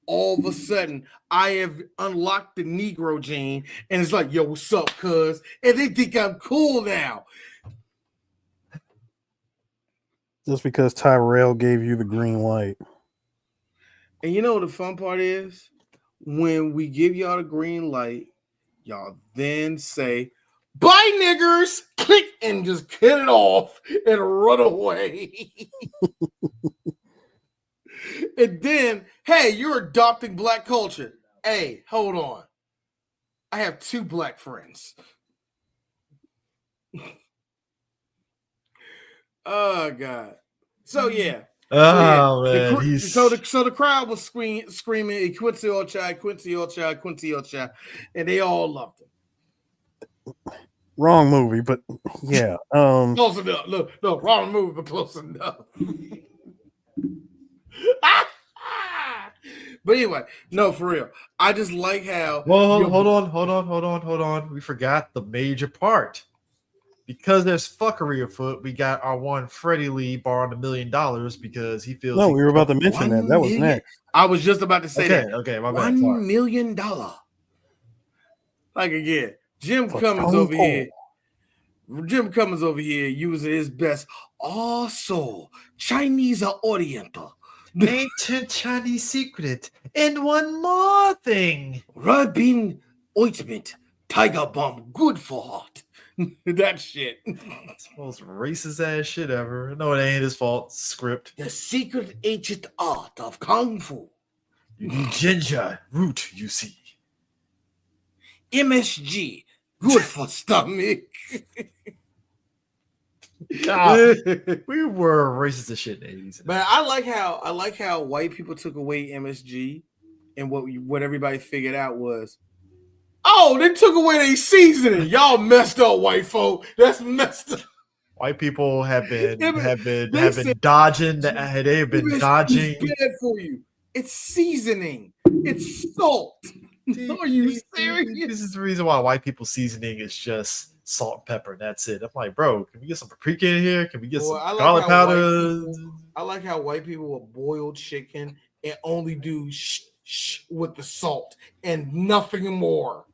All of a sudden, I have unlocked the Negro gene, and it's like, yo, what's up, cuz? And they think I'm cool now. Just because Tyrell gave you the green light. And you know what the fun part is? When we give y'all the green light, y'all then say, bye, niggers, click, and just cut it off and run away. And then, hey, you're adopting black culture. Hey, hold on. I have 2 black friends. Oh, God. So, yeah. So the crowd was screaming, Quincy Ocha, and they all loved him. Wrong movie, but yeah. Close enough. No, wrong movie, but close enough. But anyway, no, for real. I just like how. Well, hold on. We forgot the major part. Because there's fuckery afoot, we got our one Freddie Lee borrowing $1 million because he feels. No, we were about to mention that. That was next. I was just about to say that. Okay, my bad. $1 million. Like again, Jim Cummins over here. Jim Cummins over here using his best also Chinese or Oriental. Ancient Chinese secret. And one more thing. Rubbing ointment, tiger balm, good for heart. That shit. It's the most racist ass shit ever. No, it ain't his fault. Script. The secret ancient art of Kung Fu. You need ginger root, you see. MSG, good for stomach. God, we were racist as shit in the 80s. But I like how white people took away MSG, and what everybody figured out was, oh, they took away their seasoning. Y'all messed up, white folk. That's messed up. White people have been dodging. They've been dodging. It's bad for you. It's seasoning. It's salt. Are you serious? This is the reason why white people seasoning is just salt and pepper, and that's it. I'm like, bro, can we get some paprika in here? Can we get some garlic powder? I like how white people will boil chicken and only do with the salt and nothing more.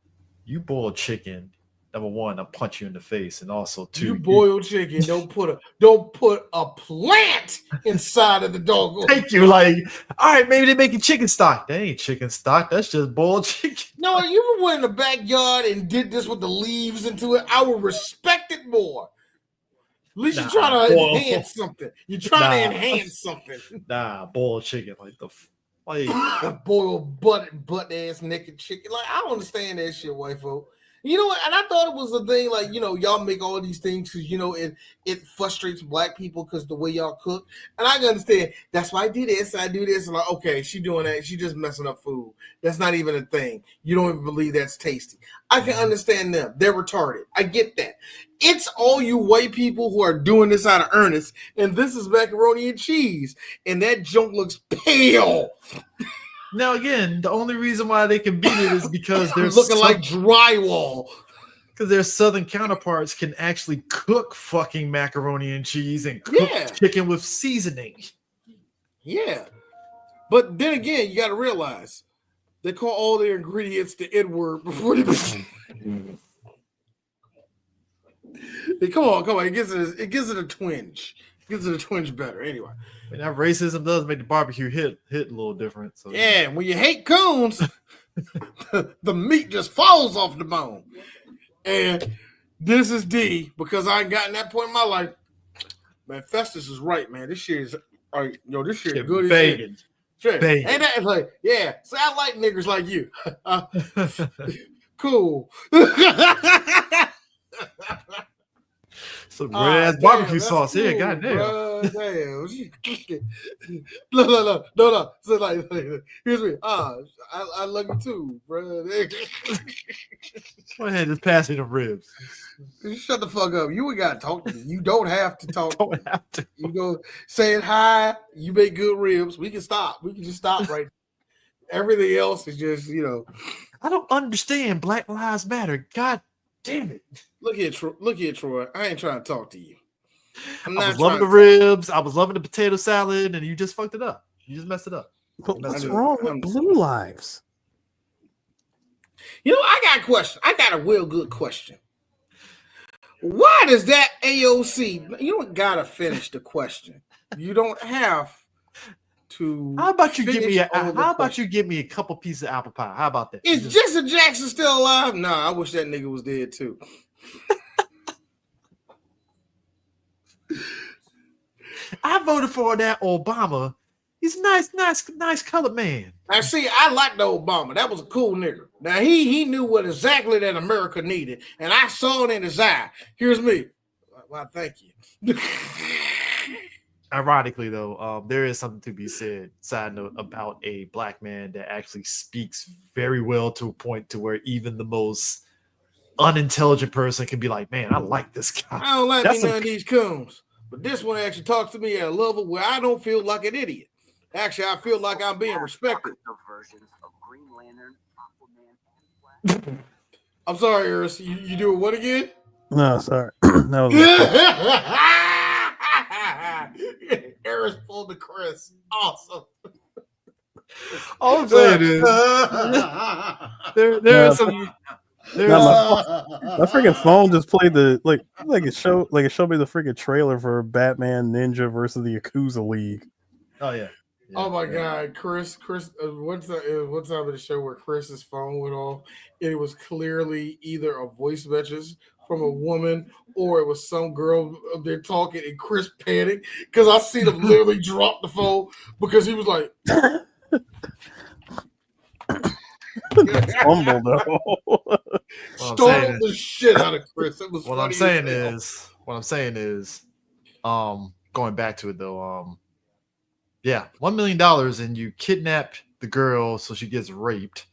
You boil chicken, number one, I'll punch you in the face, and also two, you boil chicken, don't put a plant inside of the dog. Thank you. Like, all right, maybe they're making chicken stock. That ain't chicken stock. That's just boiled chicken. No, you went in the backyard and did this with the leaves into it. I would respect it more. At least you're trying to enhance something. You're trying to enhance something. Nah, boiled chicken, boiled butt ass naked chicken. Like, I don't understand that shit, white folk. You know what? And I thought it was a thing like, y'all make all these things because, it frustrates black people because the way y'all cook. And I can understand. That's why I do this. I do this. And like, okay, she doing that. She just messing up food. That's not even a thing. You don't even believe that's tasty. I can understand them. They're retarded. I get that. It's all you white people who are doing this out of earnest. And this is macaroni and cheese. And that junk looks pale. Now, again, the only reason why they can beat it is because they're looking like drywall. Because their southern counterparts can actually cook fucking macaroni and cheese and cook chicken with seasoning. Yeah. But then again, you got to realize they call all their ingredients the N-word before they come on. It gives it a twinge. It gives it a twinge better. Anyway. And that racism does make the barbecue hit a little different. So yeah, when you hate coons, the meat just falls off the bone. And this is D, because I ain't gotten that point in my life. Man, Festus is right, man. This shit is this shit good as shit. Sure. Ain't that like, yeah. So I like niggas like you. Cool. Some great ass barbecue sauce here, cool, goddamn. Damn. No. So like, here's me. I love you too, bro. Go ahead, just pass me the ribs. Shut the fuck up. You ain't gotta talk to me. You don't have to talk. Don't have to. You go saying hi. You make good ribs. We can stop. We can just stop right. Everything else is just I don't understand. Black Lives Matter. God damn it. Look here, Troy. I ain't trying to talk to you. I was loving the ribs. I was loving the potato salad, and you just fucked it up. You just messed it up. But what's wrong with Blue Lives? I got a question. I got a real good question. Why does that AOC? You don't gotta finish the question. You don't have to. How about you give me a couple pieces of apple pie? How about that? Is Jesse Jackson still alive? Nah, I wish that nigga was dead too. I voted for that Obama. He's a nice colored man. Now, see, I like the Obama. That was a cool nigga. Now, he knew what exactly that America needed, and I saw it in his eye. Here's me. Well, thank you. Ironically, though, there is something to be said, side note, about a black man that actually speaks very well to a point to where even the most unintelligent person can be like, man, I like this guy. I don't like none of these coons. But this one actually talks to me at a level where I don't feel like an idiot. Actually, I feel like I'm being respected. I'm sorry, Eris. You doing what again? No, sorry. Eris pulled the Chris. Awesome. All I'm saying is there is some. My freaking phone just played it showed me the freaking trailer for Batman Ninja versus the Yakuza League. Oh yeah. Oh my God, Chris! One time in the show where Chris's phone went off, and it was clearly either a voice message from a woman or it was some girl up there talking, and Chris panicked because I seen him literally drop the phone because he was like. Fumble though. Startled the shit out of Chris. It was what I'm saying is, going back to it though, $1 million and you kidnap the girl so she gets raped.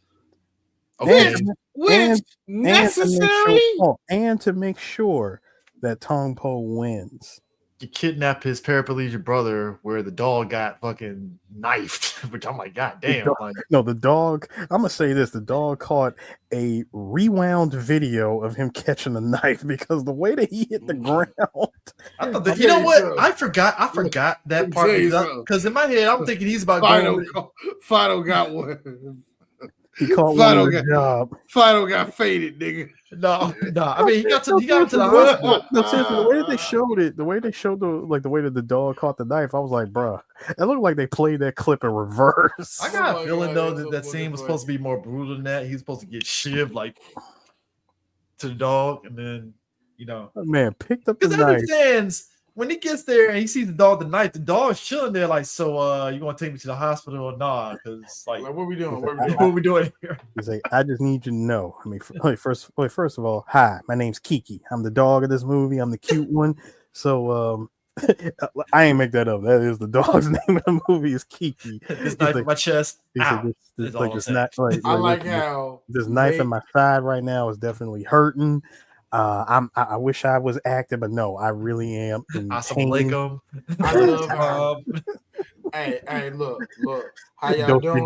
Okay. Which necessary? And to make sure that Tong Po wins. You kidnap his paraplegic brother where the dog got fucking knifed, which I'm like, God damn. The dog, I'm going to say this. The dog caught a rewound video of him catching the knife because the way that he hit the ground. I thought that, you know what? I forgot that part because in my head, I'm thinking he's about Fido got one. He caught one on the job. Fido got faded, nigga. No. I mean, he got to the hospital. No, seriously, the way that they showed it, the way that the dog caught the knife, I was like, bruh, it looked like they played that clip in reverse. I got a feeling though that scene was supposed to be more brutal than that. He was supposed to get shivved like to the dog, and then man picked up the knife. when he gets there and he sees the dog with the knife, the dog's chilling there like, so you gonna take me to the hospital or nah? Because like what we doing? What we doing here? He's like, I just need you to know. I mean, first of all, hi, my name's Kiki. I'm the dog of this movie. I'm the cute one. So I ain't make that up. That is the dog's name of the movie is Kiki. This knife in my chest. How this knife in my side right now is definitely hurting. I wish I was acting, but no, I really am in pain. I love how. Hey, look. How y'all doing?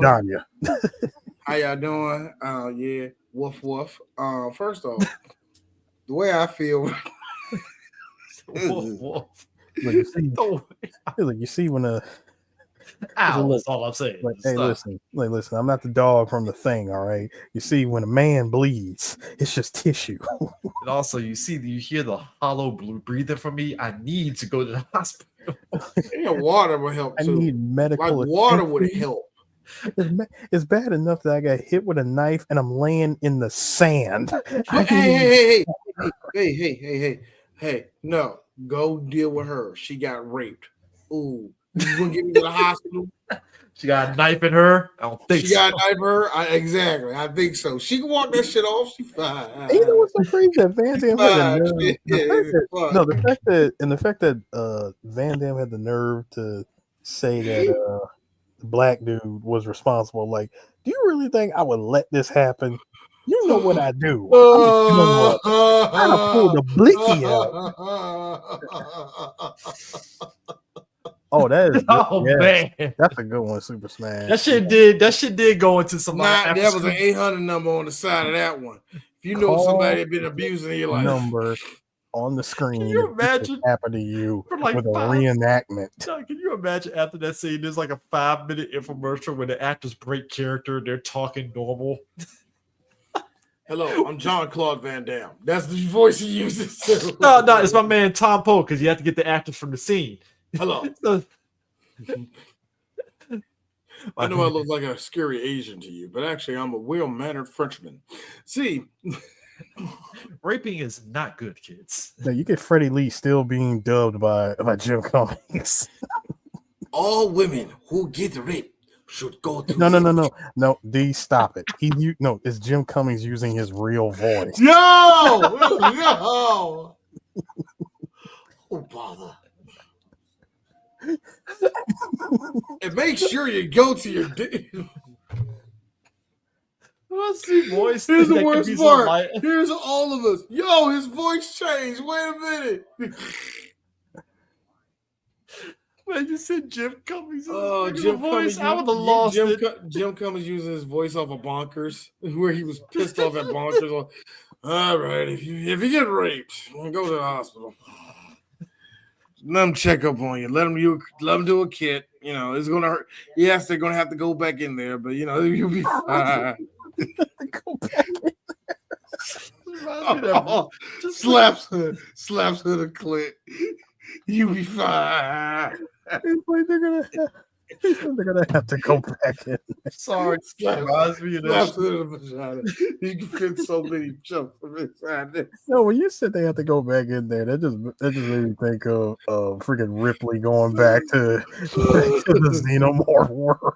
How y'all doing? Yeah, woof woof. First off, the way I feel. Woof woof. You see when a that's all I'm saying. Listen, I'm not the dog from The Thing, all right? You see, when a man bleeds, it's just tissue. And also, you hear the hollow breathing from me. I need to go to the hospital. Yeah, water will help too. I need medical water would help. It's bad enough that I got hit with a knife and I'm laying in the sand. Hey, no, go deal with her. She got raped. Ooh. You gonna get me to the hospital? She got a knife in her. I don't think she got a knife in her. Exactly, I think so. She can walk that shit off. She fine. And you know what's so crazy? That Van Damme the fact that Van Damme had the nerve to say that the black dude was responsible. Like, do you really think I would let this happen? You know what I do. I pull the blicky out. Oh, that is man. That's a good one, Super Smash. That shit did go into some that was an 800 number on the side of that one. If you know somebody had been abusing your life. Number on the screen. Can you imagine happen to you like with a reenactment? Can you imagine after that scene? There's like a 5-minute infomercial where the actors break character, they're talking normal. Hello, I'm Jean-Claude Van Damme. That's the voice he uses. No, it's my man Tong Po, because you have to get the actors from the scene. Hello. I know I look like a scary Asian to you, but actually I'm a well-mannered Frenchman. See, raping is not good, kids. No, you get Freddie Lee still being dubbed by Jim Cummings. All women who get raped should go to No, D, stop it. It's Jim Cummings using his real voice. No. Oh, bother. And make sure you go to your What's his voice? Here's the worst part. Here's all of us. Yo, his voice changed. Wait a minute. Man, you said Jim Cummings. Oh, Jim voice. Cummings. I would have lost it. Jim Cummings using his voice off of Bonkers, where he was pissed off at Bonkers. All right, if you get raped, go to the hospital. Let them check up on you. Let them do a kit. You know, it's gonna hurt. Yes, they're gonna have to go back in there, but you know, you'll be fine. Go back in there. Slaps her the clit. You'll be fine. It's like they're gonna have to go back in. Sorry, slaps me in the vagina. You can fit so many jumps from inside this. No, when you said they have to go back in there, that just made me think of freaking Ripley going back to the Xenomorph world.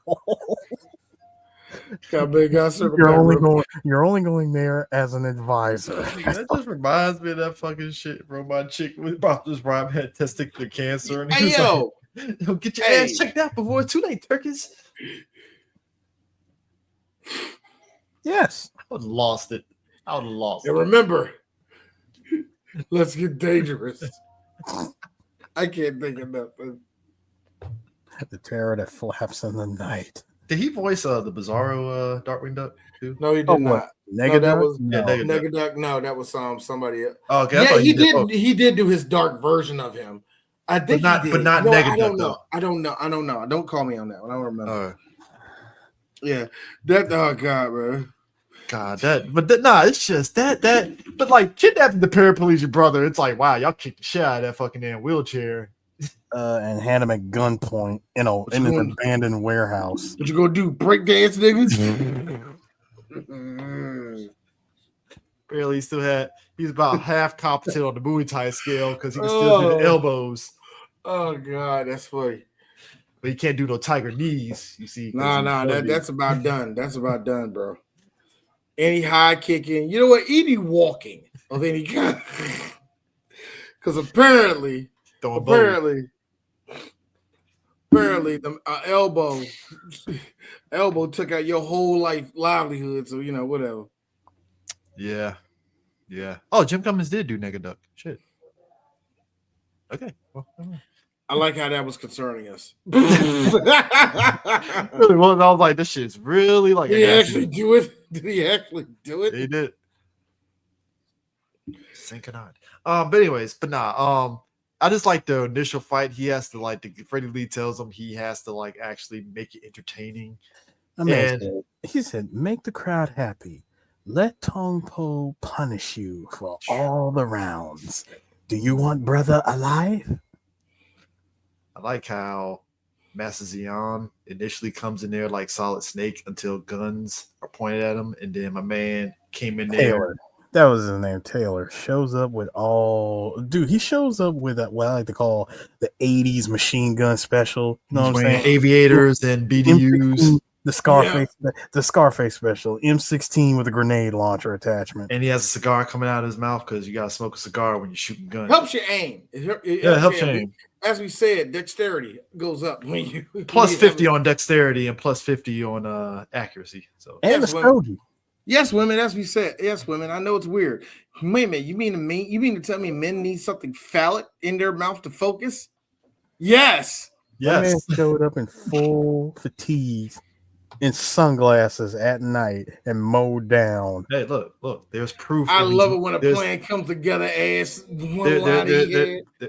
You're only going there as an advisor. That just reminds me of that fucking shit, bro. My chick about this Rob had testicular cancer, and he was like, get your ass checked out before it's too late, turkeys. Yes. I would have lost it. And remember, let's get dangerous. I can't think of nothing. The terror that flaps in the night. Did he voice the Bizarro Darkwing Duck too? No, he did not. Negaduck? Negaduck. No, that was somebody else. Oh, okay. Yeah, he did. He did do his dark version of him. I think but he did. Not Negaduck. I don't know. Don't call me on that one. I don't remember. Yeah, that. Oh God, bro. God, it's just that. But like kidnapping the paraplegic brother, it's like, wow, y'all kicked the shit out of that fucking damn wheelchair. And had him at gunpoint, in an abandoned warehouse. What you gonna do? Break dance, niggas? Barely, he's about half competent on the Muay Thai scale because he can still do the elbows. Oh God, that's funny. But you can't do no tiger knees. You see? That's about done. That's about done, bro. Any high kicking, you know what? Any walking of any kind, because apparently, the elbow took out your whole livelihood. So whatever. Yeah. Oh, Jim Cummins did do Nega Duck. Shit. Okay. Well, I like how that was concerning us. Really was. I was like, this shit's really like. Did he actually do it? Did he actually do it? He did. Synchronized. But anyways, I just like the initial fight. He has to Freddie Lee tells him he has to actually make it entertaining. He said, make the crowd happy. Let Tong Po punish you for all the rounds. Do you want brother alive? I like how Master Zion initially comes in there like Solid Snake until guns are pointed at him, and then my man came in there. That was his name, Taylor. Shows up with he shows up with what I like to call the 80s machine gun special. You know what I'm saying? Aviators and BDUs. The Scarface special, M16 with a grenade launcher attachment. And he has a cigar coming out of his mouth because you got to smoke a cigar when you're shooting guns. Helps your aim. It helps your aim. As we said, dexterity goes up when you plus 50 on dexterity and plus 50 on accuracy. So and the strategy. Yes, women, as we said. Yes, women. I know it's weird. Wait a minute. You mean to tell me men need something phallic in their mouth to focus? Yes. My man showed up in full fatigue, in sunglasses at night, and mowed down. Hey, look. There's proof. I love it when a plan comes together.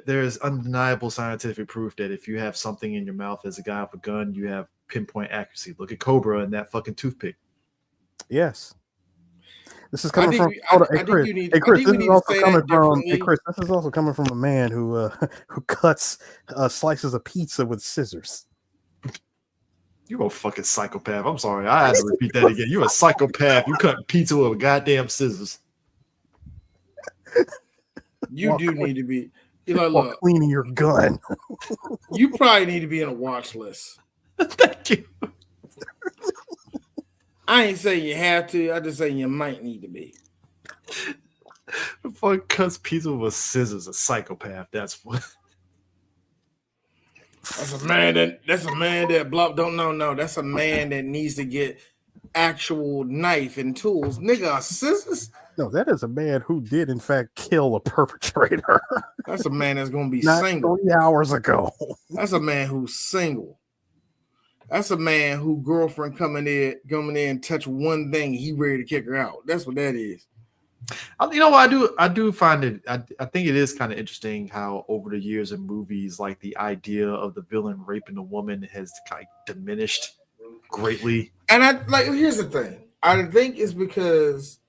There's undeniable scientific proof that if you have something in your mouth as a guy with a gun, you have pinpoint accuracy. Look at Cobra and that fucking toothpick. Yes. This is coming from Chris. This is also coming from a man who cuts slices of pizza with scissors. You're a fucking psychopath. I'm sorry. I had to repeat that again. You're a psychopath. You cutting pizza with goddamn scissors. You do need to be cleaning your gun. You probably need to be in a watch list. Thank you. I ain't saying you have to. I just saying you might need to be. The fuck cuts pizza with scissors. A psychopath. That's what. That's a man that bluff. Don't know. No, that's a man that needs to get actual knife and tools. Nigga, scissors. No, that is a man who did in fact kill a perpetrator. That's a man that's gonna be not single. 3 hours ago. That's a man who's single. That's a man who girlfriend coming in and touch one thing, he ready to kick her out. That's what that is. You know what I do find it. I think it is kind of interesting how over the years in movies, like the idea of the villain raping a woman has kind of diminished greatly. And here's the thing. I think it's because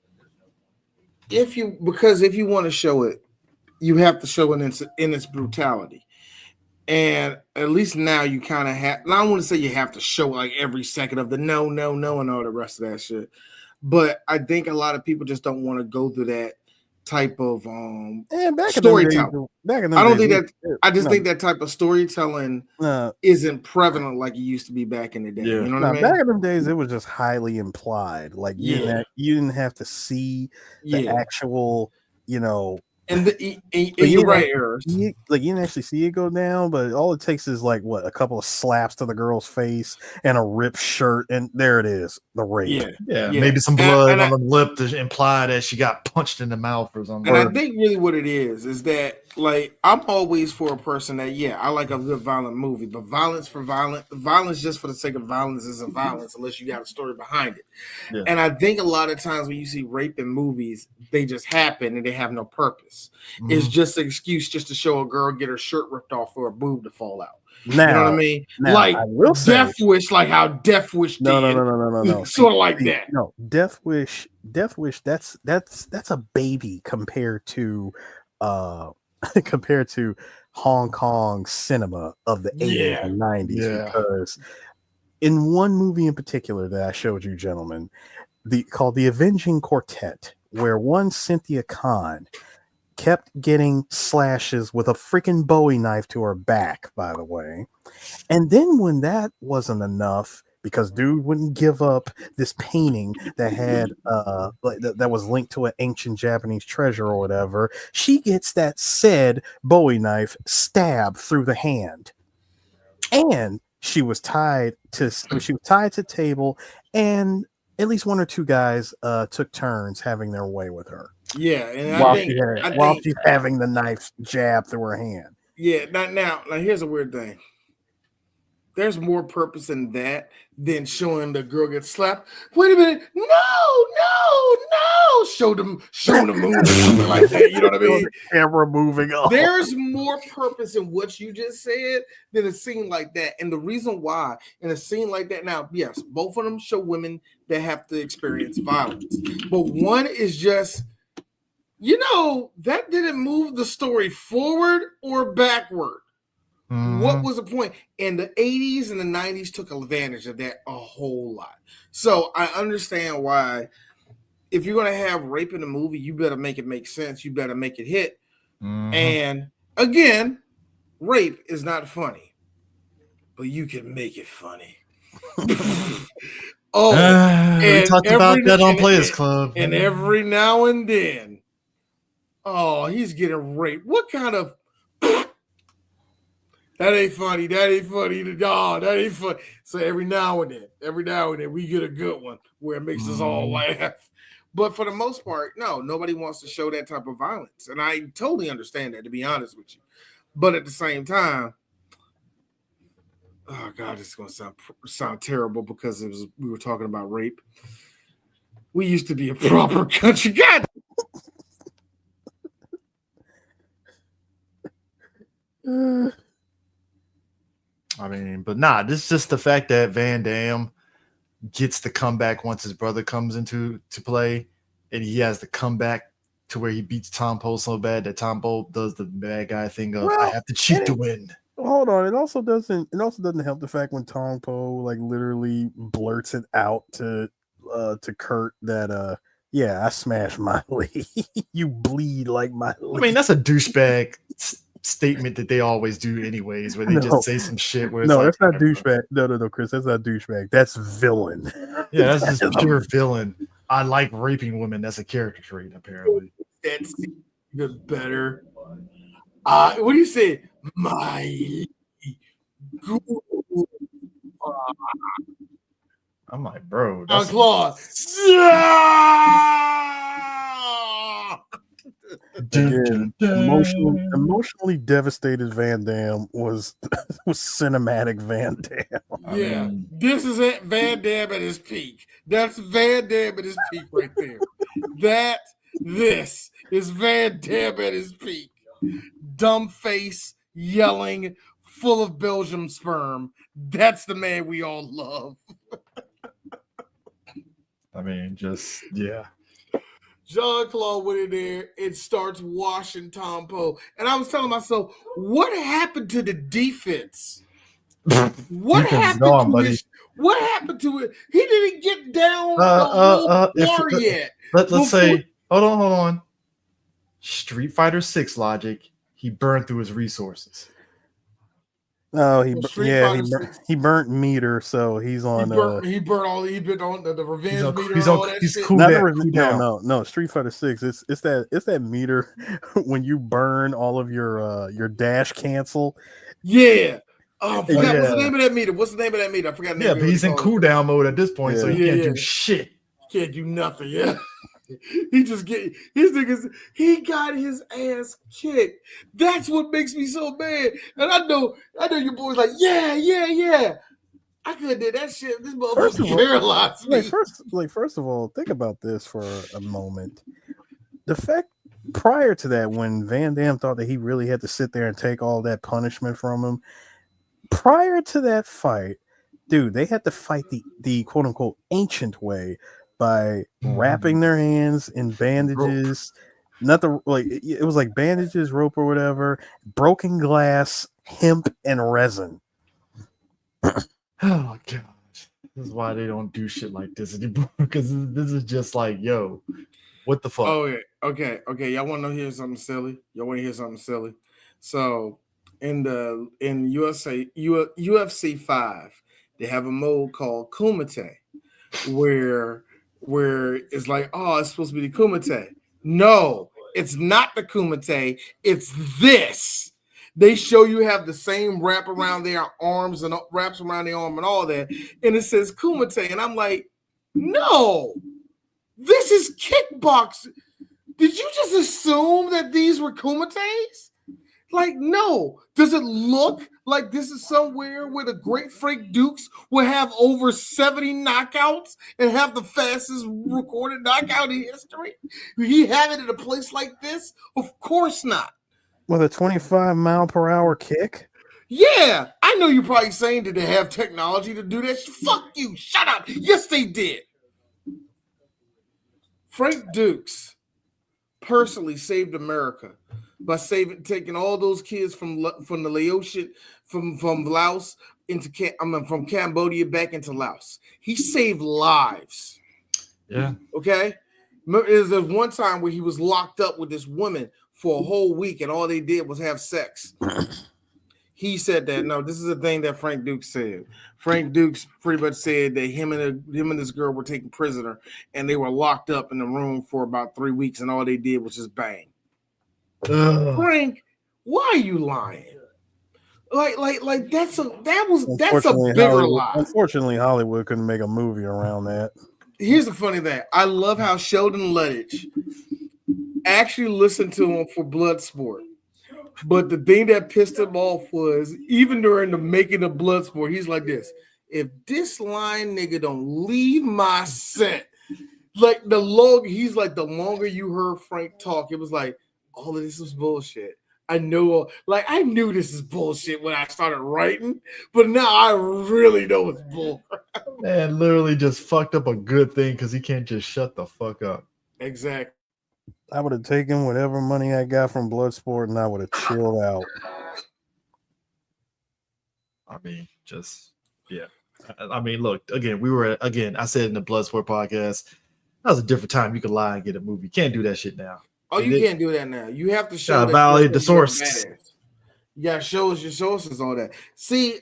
if you want to show it, you have to show it in its brutality. And at least now you kind of have. I don't want to say you have to show like every second of the no, and all the rest of that shit. But I think a lot of people just don't want to go through that type of storytelling. I just think that type of storytelling isn't prevalent like it used to be back in the day. Yeah. You know what I mean? Back in the days, it was just highly implied. Like you didn't have to see the actual, And you're right, Eris. You didn't actually see it go down, but all it takes is a couple of slaps to the girl's face and a ripped shirt, and there it is, the rape. Yeah. Maybe some blood on the lip to imply that she got punched in the mouth or something. And I think really what it is that I'm always for a person that I like a good violent movie, but violence just for the sake of violence isn't violence unless you got a story behind it. Yeah. And I think a lot of times when you see rape in movies, they just happen and they have no purpose. Mm-hmm. It's just an excuse just to show a girl get her shirt ripped off for a boob to fall out. Now, you know what I mean? Like Death Wish, like how Death Wish did. No. Sort of like that. No, Death Wish. That's a baby compared to Hong Kong cinema of the 80s and 90s. Because in one movie in particular that I showed you, gentlemen, called The Avenging Quartet, where one Cynthia Khan kept getting slashes with a freaking Bowie knife to her back, by the way. And then when that wasn't enough, because dude wouldn't give up this painting that had that was linked to an ancient Japanese treasure or whatever, she gets that said Bowie knife stabbed through the hand. And she was tied to table, and at least one or two guys took turns having their way with her. Yeah, and while she's having the knife jabbed through her hand. Yeah, now here's a weird thing. There's more purpose in that than showing the girl get slapped. Wait a minute, no, show the moon or something like that. You know what I mean? Camera moving on. There's more purpose in what you just said than a scene like that. And the reason why in a scene like that, now, yes, both of them show women that have to experience violence, but one is just, that didn't move the story forward or backward. Mm-hmm. What was the point? And the 80s and the 90s took advantage of that a whole lot. So I understand why, if you're going to have rape in a movie, you better make it make sense. You better make it hit. Mm-hmm. And again, rape is not funny, but you can make it funny. We talked about that on Players Club. And every now and then, he's getting raped. What kind of... That ain't funny. That ain't funny. That ain't funny. So every now and then, we get a good one where it makes us all laugh. But for the most part, no, nobody wants to show that type of violence. And I totally understand that, to be honest with you. But at the same time, oh God, it's going to sound terrible because we were talking about rape. We used to be a proper country. God. I mean, but this is just the fact that Van Damme gets the comeback once his brother comes into play, and he has the comeback to where he beats Tong Po so bad that Tong Po does the bad guy thing of I have to cheat to win. Hold on, it also doesn't help the fact when Tong Po like literally blurts it out to Kurt that I smashed Miley. You bleed like Miley. I mean, that's a douchebag statement that they always do anyways, where they just say some shit where it's that's not douchebag. No, Chris, that's not douchebag. That's villain. Yeah, that's just pure villain. I like raping women. That's a character trait, apparently. That's even better. What do you say? My I'm like, bro. That's Claude. Emotionally devastated Van Damme was cinematic Van Damme. Yeah, this is it. Van Damme at his peak. That's Van Damme at his peak right there. This is Van Damme at his peak. Dumb face, yelling, full of Belgium sperm. That's the man we all love. I mean, just, yeah. Jean-Claude went in there and starts washing Tong Po. And I was telling myself, what happened to the defense? What happened to it? He didn't get down the whole yet. Let's say, hold on. Street Fighter 6 logic, he burned through his resources. Oh, he burnt meter, so he's on. He been on the revenge meter. He's cool down. No. Street Fighter 6. It's that meter when you burn all of your dash cancel. Yeah. Oh, I forgot. What's the name of that meter? I forgot. Yeah, but he's in cooldown mode at this point, so he can't do shit. He can't do nothing. Yeah. He just his niggas. He got his ass kicked. That's what makes me so mad. And I know your boys like, yeah. I could have did that shit. This motherfucker paralyzed me. First of all, think about this for a moment. The fact prior to that, when Van Damme thought that he really had to sit there and take all that punishment from him, prior to that fight, dude, they had to fight the quote unquote ancient way by wrapping their hands in bandages. It was like bandages, rope or whatever, broken glass, hemp, and resin. Oh gosh. This is why they don't do shit like this anymore, because this is just like, yo, What the fuck? Oh, okay. Y'all want to hear something silly? So in UFC 5, they have a mode called Kumite, where it's like, oh, it's supposed to be the Kumite. No, it's not the Kumite. It's this. They show you have the same wrap around their arms and wraps around the arm and all that, and it says Kumite, and I'm like, no, this is kickboxing. Did you just assume that these were Kumites? Like, no. Does it look like this is somewhere where the great Frank Dukes will have over 70 knockouts and have the fastest recorded knockout in history? Will he have it in a place like this? Of course not. With a 25-mile-per-hour kick? Yeah. I know you're probably saying, did they have technology to do that? Fuck you. Shut up. Yes, they did. Frank Dukes personally saved America by taking all those kids from the Laotian, from Laos from Cambodia back into Laos. He saved lives. Yeah. Okay. There's one time where he was locked up with this woman for a whole week, and all they did was have sex. He said that. No, this is a thing that Frank Dukes said. Frank Dukes pretty much said that him and this girl were taken prisoner, and they were locked up in the room for about 3 weeks, and all they did was just bang. Frank, why are you lying? Like that's a bigger lie. Unfortunately, Hollywood couldn't make a movie around that. Here's the funny thing. I love how Sheldon Lettich actually listened to him for Bloodsport. But the thing that pissed him off was, even during the making of Bloodsport, he's like this: if this line nigga don't leave my set, like the longer you heard Frank talk, it was like, all of this was bullshit. I knew this is bullshit when I started writing, but now I really know it's bull. Man, literally just fucked up a good thing because he can't just shut the fuck up. Exactly. I would have taken whatever money I got from Bloodsport and I would have chilled out. I mean, yeah. I mean, look, again, I said in the Bloodsport podcast, that was a different time. You could lie and get a movie. You can't do that shit now. Oh, you can't do that now. You have to show validate the source. Yeah, shows your sources on that. See,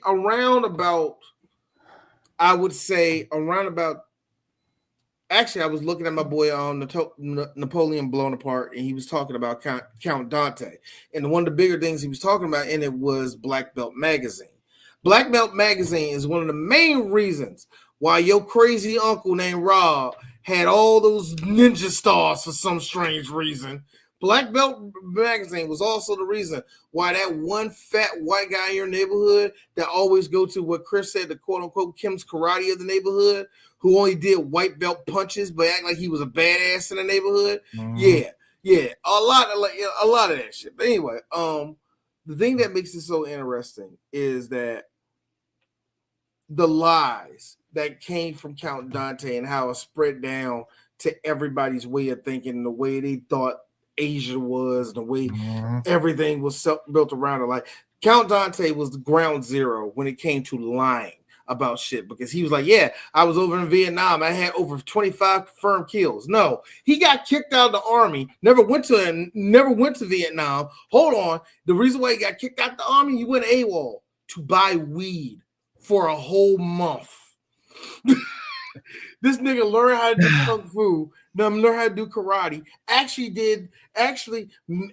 actually, I was looking at my boy on Napoleon Blown Apart, and he was talking about Count Dante. And one of the bigger things he was talking about in it was Black Belt Magazine. Black Belt Magazine is one of the main reasons why your crazy uncle named Rob had all those ninja stars for some strange reason. Black Belt Magazine was also the reason why that one fat white guy in your neighborhood that always go to what Chris said, the quote-unquote Kim's Karate of the neighborhood, who only did white belt punches but act like he was a badass in the neighborhood. Mm-hmm. Yeah, a lot of that shit. But anyway, the thing that makes it so interesting is that the lies that came from Count Dante and how it spread down to everybody's way of thinking, the way they thought Asia was, the way everything was built around it. Like Count Dante was the ground zero when it came to lying about shit, because he was like, yeah, I was over in Vietnam, I had over 25 confirmed kills. No, he got kicked out of the army, never went to Vietnam. Hold on, the reason why he got kicked out of the army, he went AWOL to buy weed for a whole month. This nigga learned how to do kung fu, learned how to do karate. Actually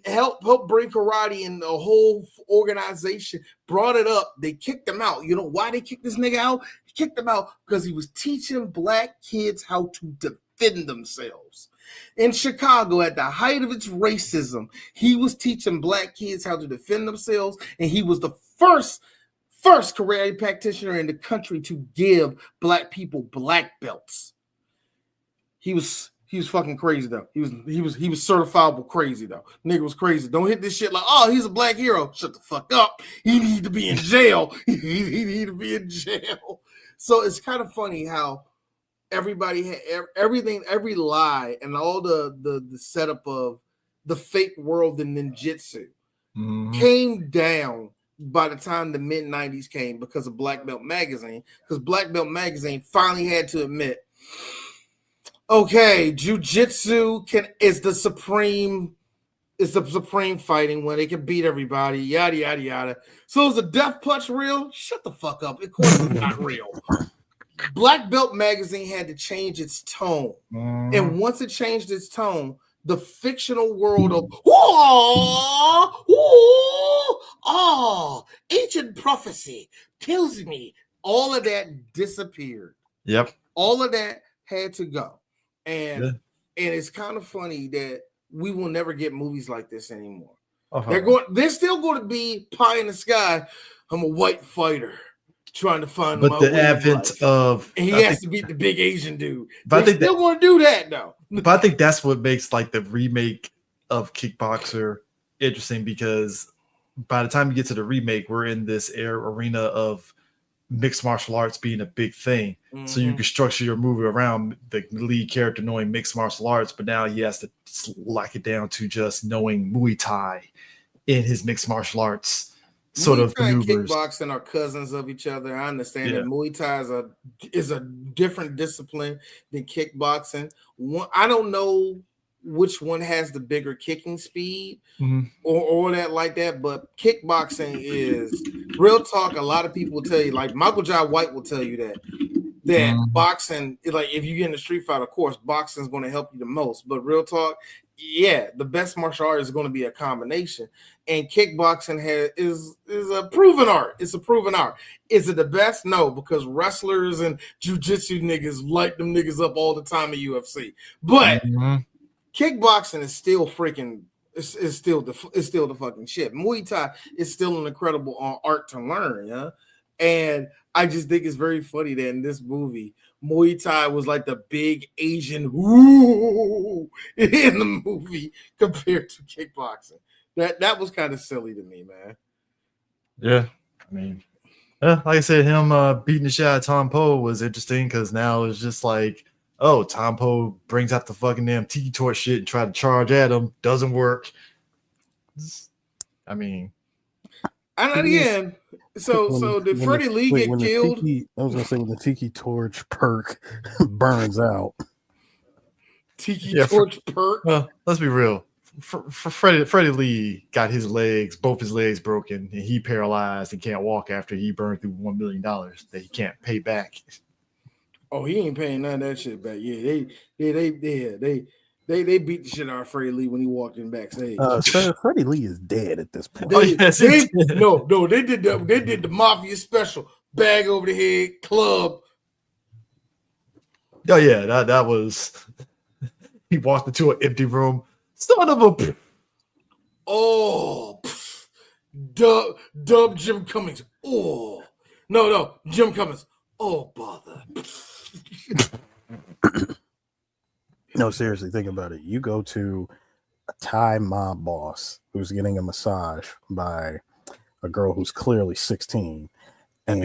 help bring karate in the whole organization. Brought it up. They kicked him out. You know why they kicked this nigga out? He kicked him out because he was teaching black kids how to defend themselves. In Chicago, at the height of its racism, he was teaching black kids how to defend themselves, and he was the first karate practitioner in the country to give black people black belts. He was fucking crazy though. He was certifiable crazy though. Nigga was crazy. Don't hit this shit like, oh, he's a black hero. Shut the fuck up. He need to be in jail. he need to be in jail. So it's kind of funny how everybody had everything, every lie, and all the setup of the fake world in ninjutsu came down by the time the mid-90s came because of Black Belt Magazine. Because Black Belt Magazine finally had to admit, Okay, jiu-jitsu is the supreme fighting when they can beat everybody, yada yada yada. So is the death punch real? Shut the fuck up. Of course it's not real. Black Belt magazine had to change its tone. And once it changed its tone, the fictional world of ancient prophecy tells me, all of that disappeared. Yep. All of that had to go. And it's kind of funny that we will never get movies like this anymore. They're still going to be pie in the sky. I'm a white fighter trying to find but the advent of and he has to beat the big Asian dude. But they're still going to do that though. But I think that's what makes like the remake of Kickboxer interesting, because by the time you get to the remake, we're in this arena of mixed martial arts being a big thing. So you can structure your movie around the lead character knowing mixed martial arts, but now he has to lock it down to just knowing Muay Thai in his mixed martial arts sort Muay of Thai and maneuvers. kickboxing are cousins of each other. I understand that Muay Thai is a different discipline than kickboxing. I don't know which one has the bigger kicking speed or that like that, but kickboxing is real talk. A lot of people will tell you, like Michael Jai White will tell you that boxing, like if you get in a street fight, of course, boxing is going to help you the most. But real talk, the best martial art is going to be a combination. And kickboxing is a proven art. It's a proven art. Is it the best? No, because wrestlers and jiu-jitsu niggas light them niggas up all the time in UFC. But kickboxing is still freaking. It's still the fucking shit. Muay Thai is still an incredible art to learn, yeah. And I just think it's very funny that in this movie, Muay Thai was like the big Asian in the movie compared to kickboxing. That was kind of silly to me, man. Yeah, I mean, like I said, him beating the shit out of Tong Po was interesting because now it's just like, oh, Tong Po brings out the fucking damn tiki torch shit and try to charge at him. Doesn't work. I mean, and again, so did Freddie Lee get killed? I was gonna say when the tiki torch perk burns out. Tiki torch perk. Well, let's be real. For Freddie Lee got both his legs broken, and he paralyzed and can't walk after he burned through $1 million that he can't pay back. Oh, he ain't paying none of that shit back. Yeah, they beat the shit out of Freddie Lee when he walked in backstage. Sir, Freddie Lee is dead at this point. They did the Mafia special, bag over the head, club. Oh yeah, that was. He walked into an empty room. Son of a. Oh, dub Jim Cummings. Oh, no, Jim Cummings. Oh, bother. No, seriously, think about it. You go to a Thai mob boss who's getting a massage by a girl who's clearly 16, and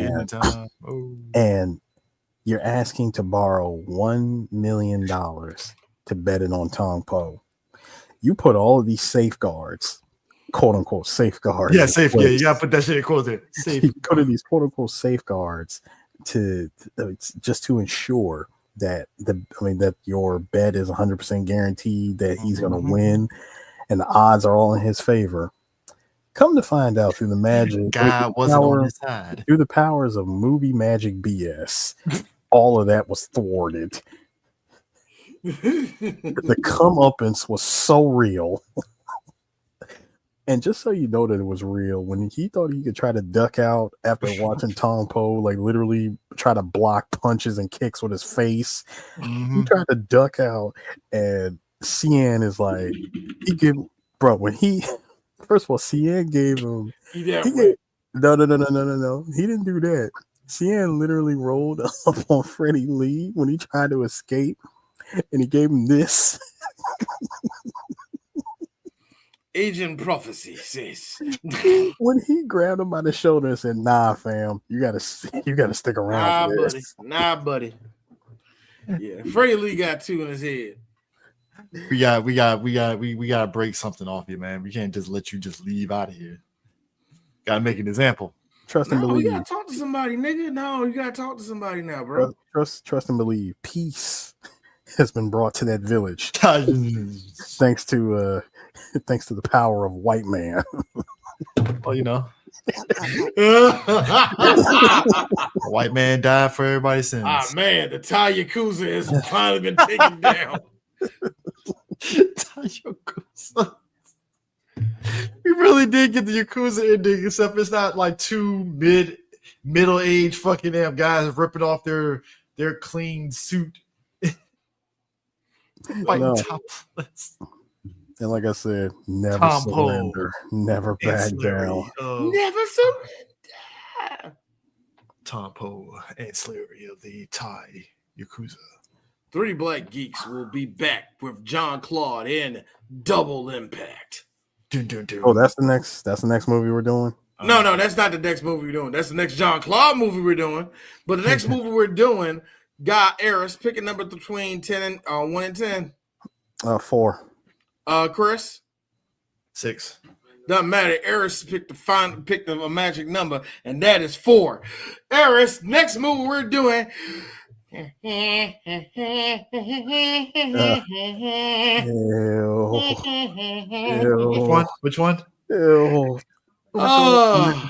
you're asking to borrow $1 million to bet it on Tong Po. You put all of these safeguards, quote unquote safeguards. Yeah, safe. Yeah, you gotta put that shit in quotes there. Safe. You put in these quote unquote safeguards to just to ensure that that your bet is 100% guaranteed that he's going to win, and the odds are all in his favor. Come to find out through the magic, God wasn't on his side. Through the powers of movie magic BS, all of that was thwarted. The comeuppance was so real. And just so you know that it was real, when he thought he could try to duck out after watching Tong Po, like literally try to block punches and kicks with his face, he tried to duck out, and Cien is like, first of all, Cien gave him, no, he didn't do that. Cien literally rolled up on Freddie Lee when he tried to escape, and he gave him this. Agent prophecy says when he grabbed him by the shoulder and said, "Nah, fam, you gotta stick around for this." Nah, buddy. Yeah, Freddie Lee got two in his head. We gotta break something off you, man. We can't just let you just leave out of here. Gotta make an example. Trust and believe. You gotta talk to somebody, nigga. No, you gotta talk to somebody now, bro. Trust and believe. Peace has been brought to that village, thanks to the power of white man. Well, you know, white man died for everybody's sins. Ah man, the Thai Yakuza has finally been taken down. Yakuza. We really did get the Yakuza ending, except it's not like two middle-aged fucking damn guys ripping off their clean suit. No. Topless. And like I said, never Tom surrender, Po, never back down. Never surrender. Tom Po, ancillary of the Thai Yakuza. 3 Black Geeks will be back with John Claude in Double Impact. Dun, dun, dun. Oh, that's the next movie we're doing? No, that's not the next movie we're doing. That's the next John Claude movie we're doing. But the next movie we're doing got Eris. Pick a number between 10 and 1 and 10. 4. Chris? 6. Doesn't matter. Eris picked a magic number, and that is 4. Eris, next movie we're doing. Which one? Ew.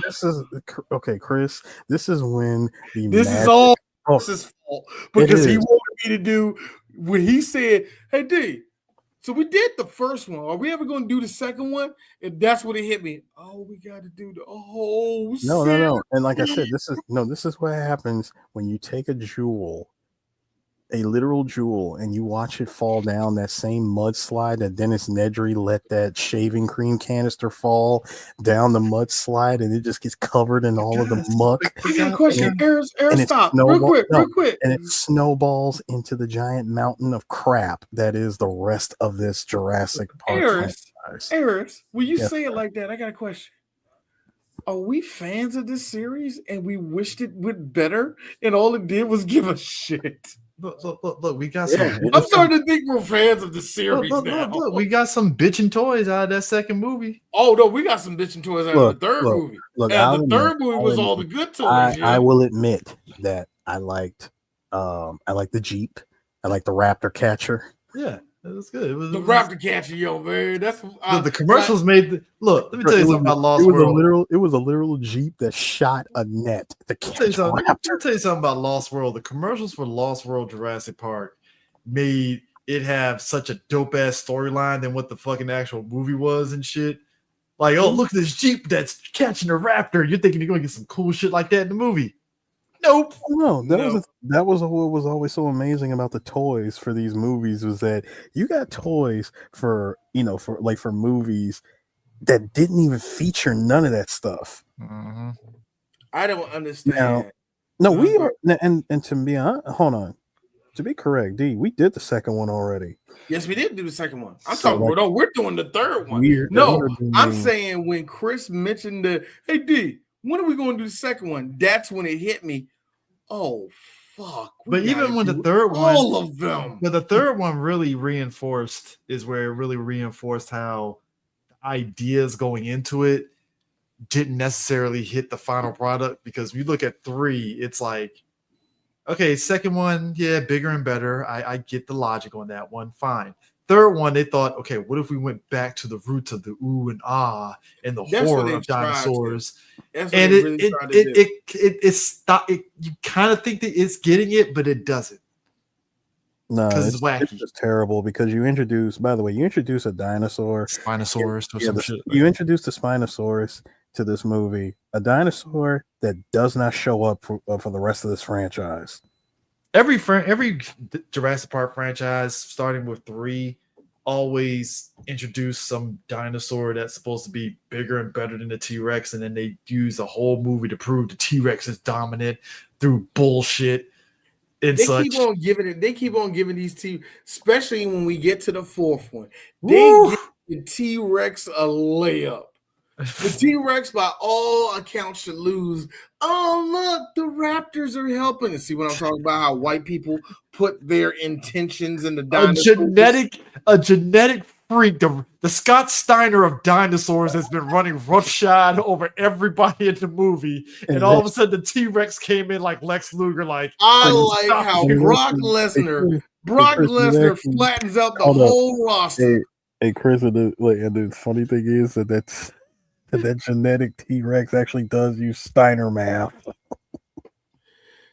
This is okay, Chris. This is when this is all Chris's fault because he wanted me to do when he said, "Hey D, so we did the first one. Are we ever going to do the second one?" And that's what it hit me. Oh, we got to do the whole. No. And like I said, this is what happens when you take a jewel. A literal jewel, and you watch it fall down that same mudslide that Dennis Nedry let that shaving cream canister fall down the mudslide, and it just gets covered in all of the muck. I got a question. Eris, stop. Real quick. And it snowballs into the giant mountain of crap that is the rest of this Jurassic Park franchise. Eris, will you say it like that? I got a question. Are we fans of this series and we wished it went better, and all it did was give us shit? Look, we got some. I'm starting to think we're fans of the series now. Look, we got some bitchin' toys out of that second movie. Oh no, we got some bitchin' toys out of the third movie. And the third movie was all the good toys. I will admit that I liked the Jeep. I liked the Raptor catcher. Yeah, it was good. It was the Raptor catcher, yo, man. That's the commercials made. Look, let me tell you something about Lost World. It was a literal Jeep that shot a net. Let me tell you something about Lost World. The commercials for Lost World Jurassic Park made it have such a dope ass storyline than what the fucking actual movie was and shit. Like, oh, look at this Jeep that's catching a raptor. You're thinking you're gonna get some cool shit like that in the movie. Nope. No, that was what was always so amazing about the toys for these movies was that you got toys for movies that didn't even feature none of that stuff. Mm-hmm. I don't understand. We are, and to be honest, hold on. To be correct, D, we did the second one already. Yes, we did do the second one. We're doing the third one. I'm saying when Chris mentioned hey D, when are we going to do the second one? That's when it hit me. Oh fuck! But even when the third one, all of them. But the third one really reinforced how ideas going into it didn't necessarily hit the final product, because we look at 3, it's like, okay, second one, yeah, bigger and better. I get the logic on that one, fine. Third one, they thought, okay, what if we went back to the roots of the ooh and ah and the horror of dinosaurs? And it stopped. You kind of think that it's getting it, but it doesn't. No, it's wacky. It's just terrible because you introduce a dinosaur, Spinosaurus, or some shit. You introduced the Spinosaurus to this movie, a dinosaur that does not show up for the rest of this franchise. Every Jurassic Park franchise, starting with 3, always introduce some dinosaur that's supposed to be bigger and better than the T-Rex, and then they use the whole movie to prove the T-Rex is dominant through bullshit. They keep on giving these especially when we get to the 4th one. They give the T-Rex a layup. The T-Rex, by all accounts, should lose. Oh, look, the Raptors are helping. And see what I'm talking about? How white people put their intentions in the dinosaurs. A genetic freak. The Scott Steiner of dinosaurs has been running roughshod over everybody in the movie. And all of a sudden, the T-Rex came in like Lex Luger. I like how Brock Lesnar Brock Chris, Lesnar actually, flattens out the hold up. whole roster. Hey, Chris, and the funny thing is that genetic T-Rex actually does use Steiner math.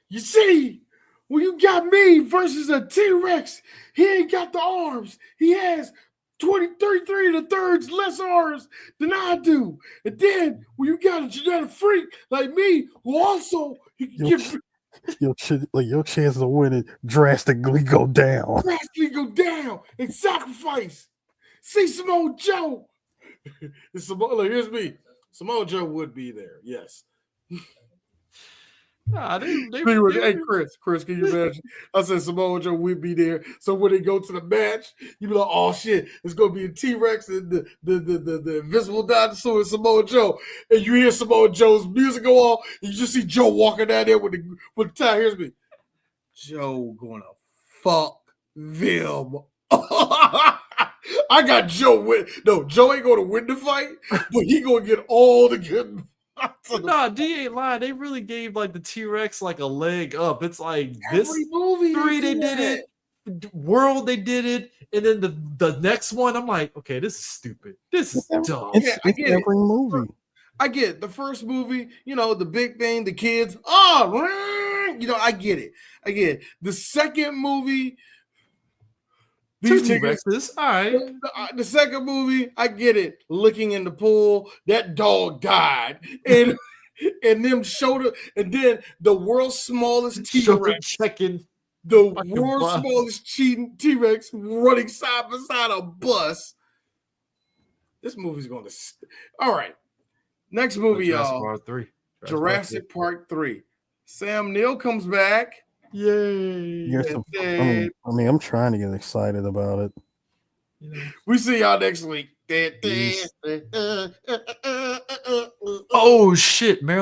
You see, when you got me versus a T-Rex, he ain't got the arms. He has 33 to thirds less arms than I do. And then when you got a genetic freak like me, who also you can give your chances of winning drastically go down. drastically go down and sacrifice. See Samoa Joe. Look, here's me. Samoa Joe would be there. Yes. Nah, Hey, Chris, can you imagine? I said Samoa Joe would be there. So when they go to the match, you be like, oh shit, it's gonna be a T-Rex and the invisible dinosaur and Samoa Joe. And you hear Samoa Joe's music go on, and you just see Joe walking down there with the tie. Here's me. Joe gonna fuck them. I got Joe win. No, Joe ain't gonna win the fight, but he gonna get all the good. Nah, D ain't lying. They really gave like the T-Rex like a leg up. It's like Every this movie 3 they did it, World they did it, and then the next one I'm like, okay, this is stupid. This is dumb. It's every movie. I get it. The first movie, the big thing, the kids. I get it. I get it. The second movie. Two T-Rexes, all right. The second movie, I get it. Looking in the pool, that dog died, and them shoulder, and then the world's smallest T-Rex checking the world's smallest T-Rex running side by side a bus. This movie's going to. All right, next movie, y'all. Jurassic Park 3. Sam Neill comes back. Yay! I'm trying to get excited about it. We see y'all next week. Oh shit, Marilyn.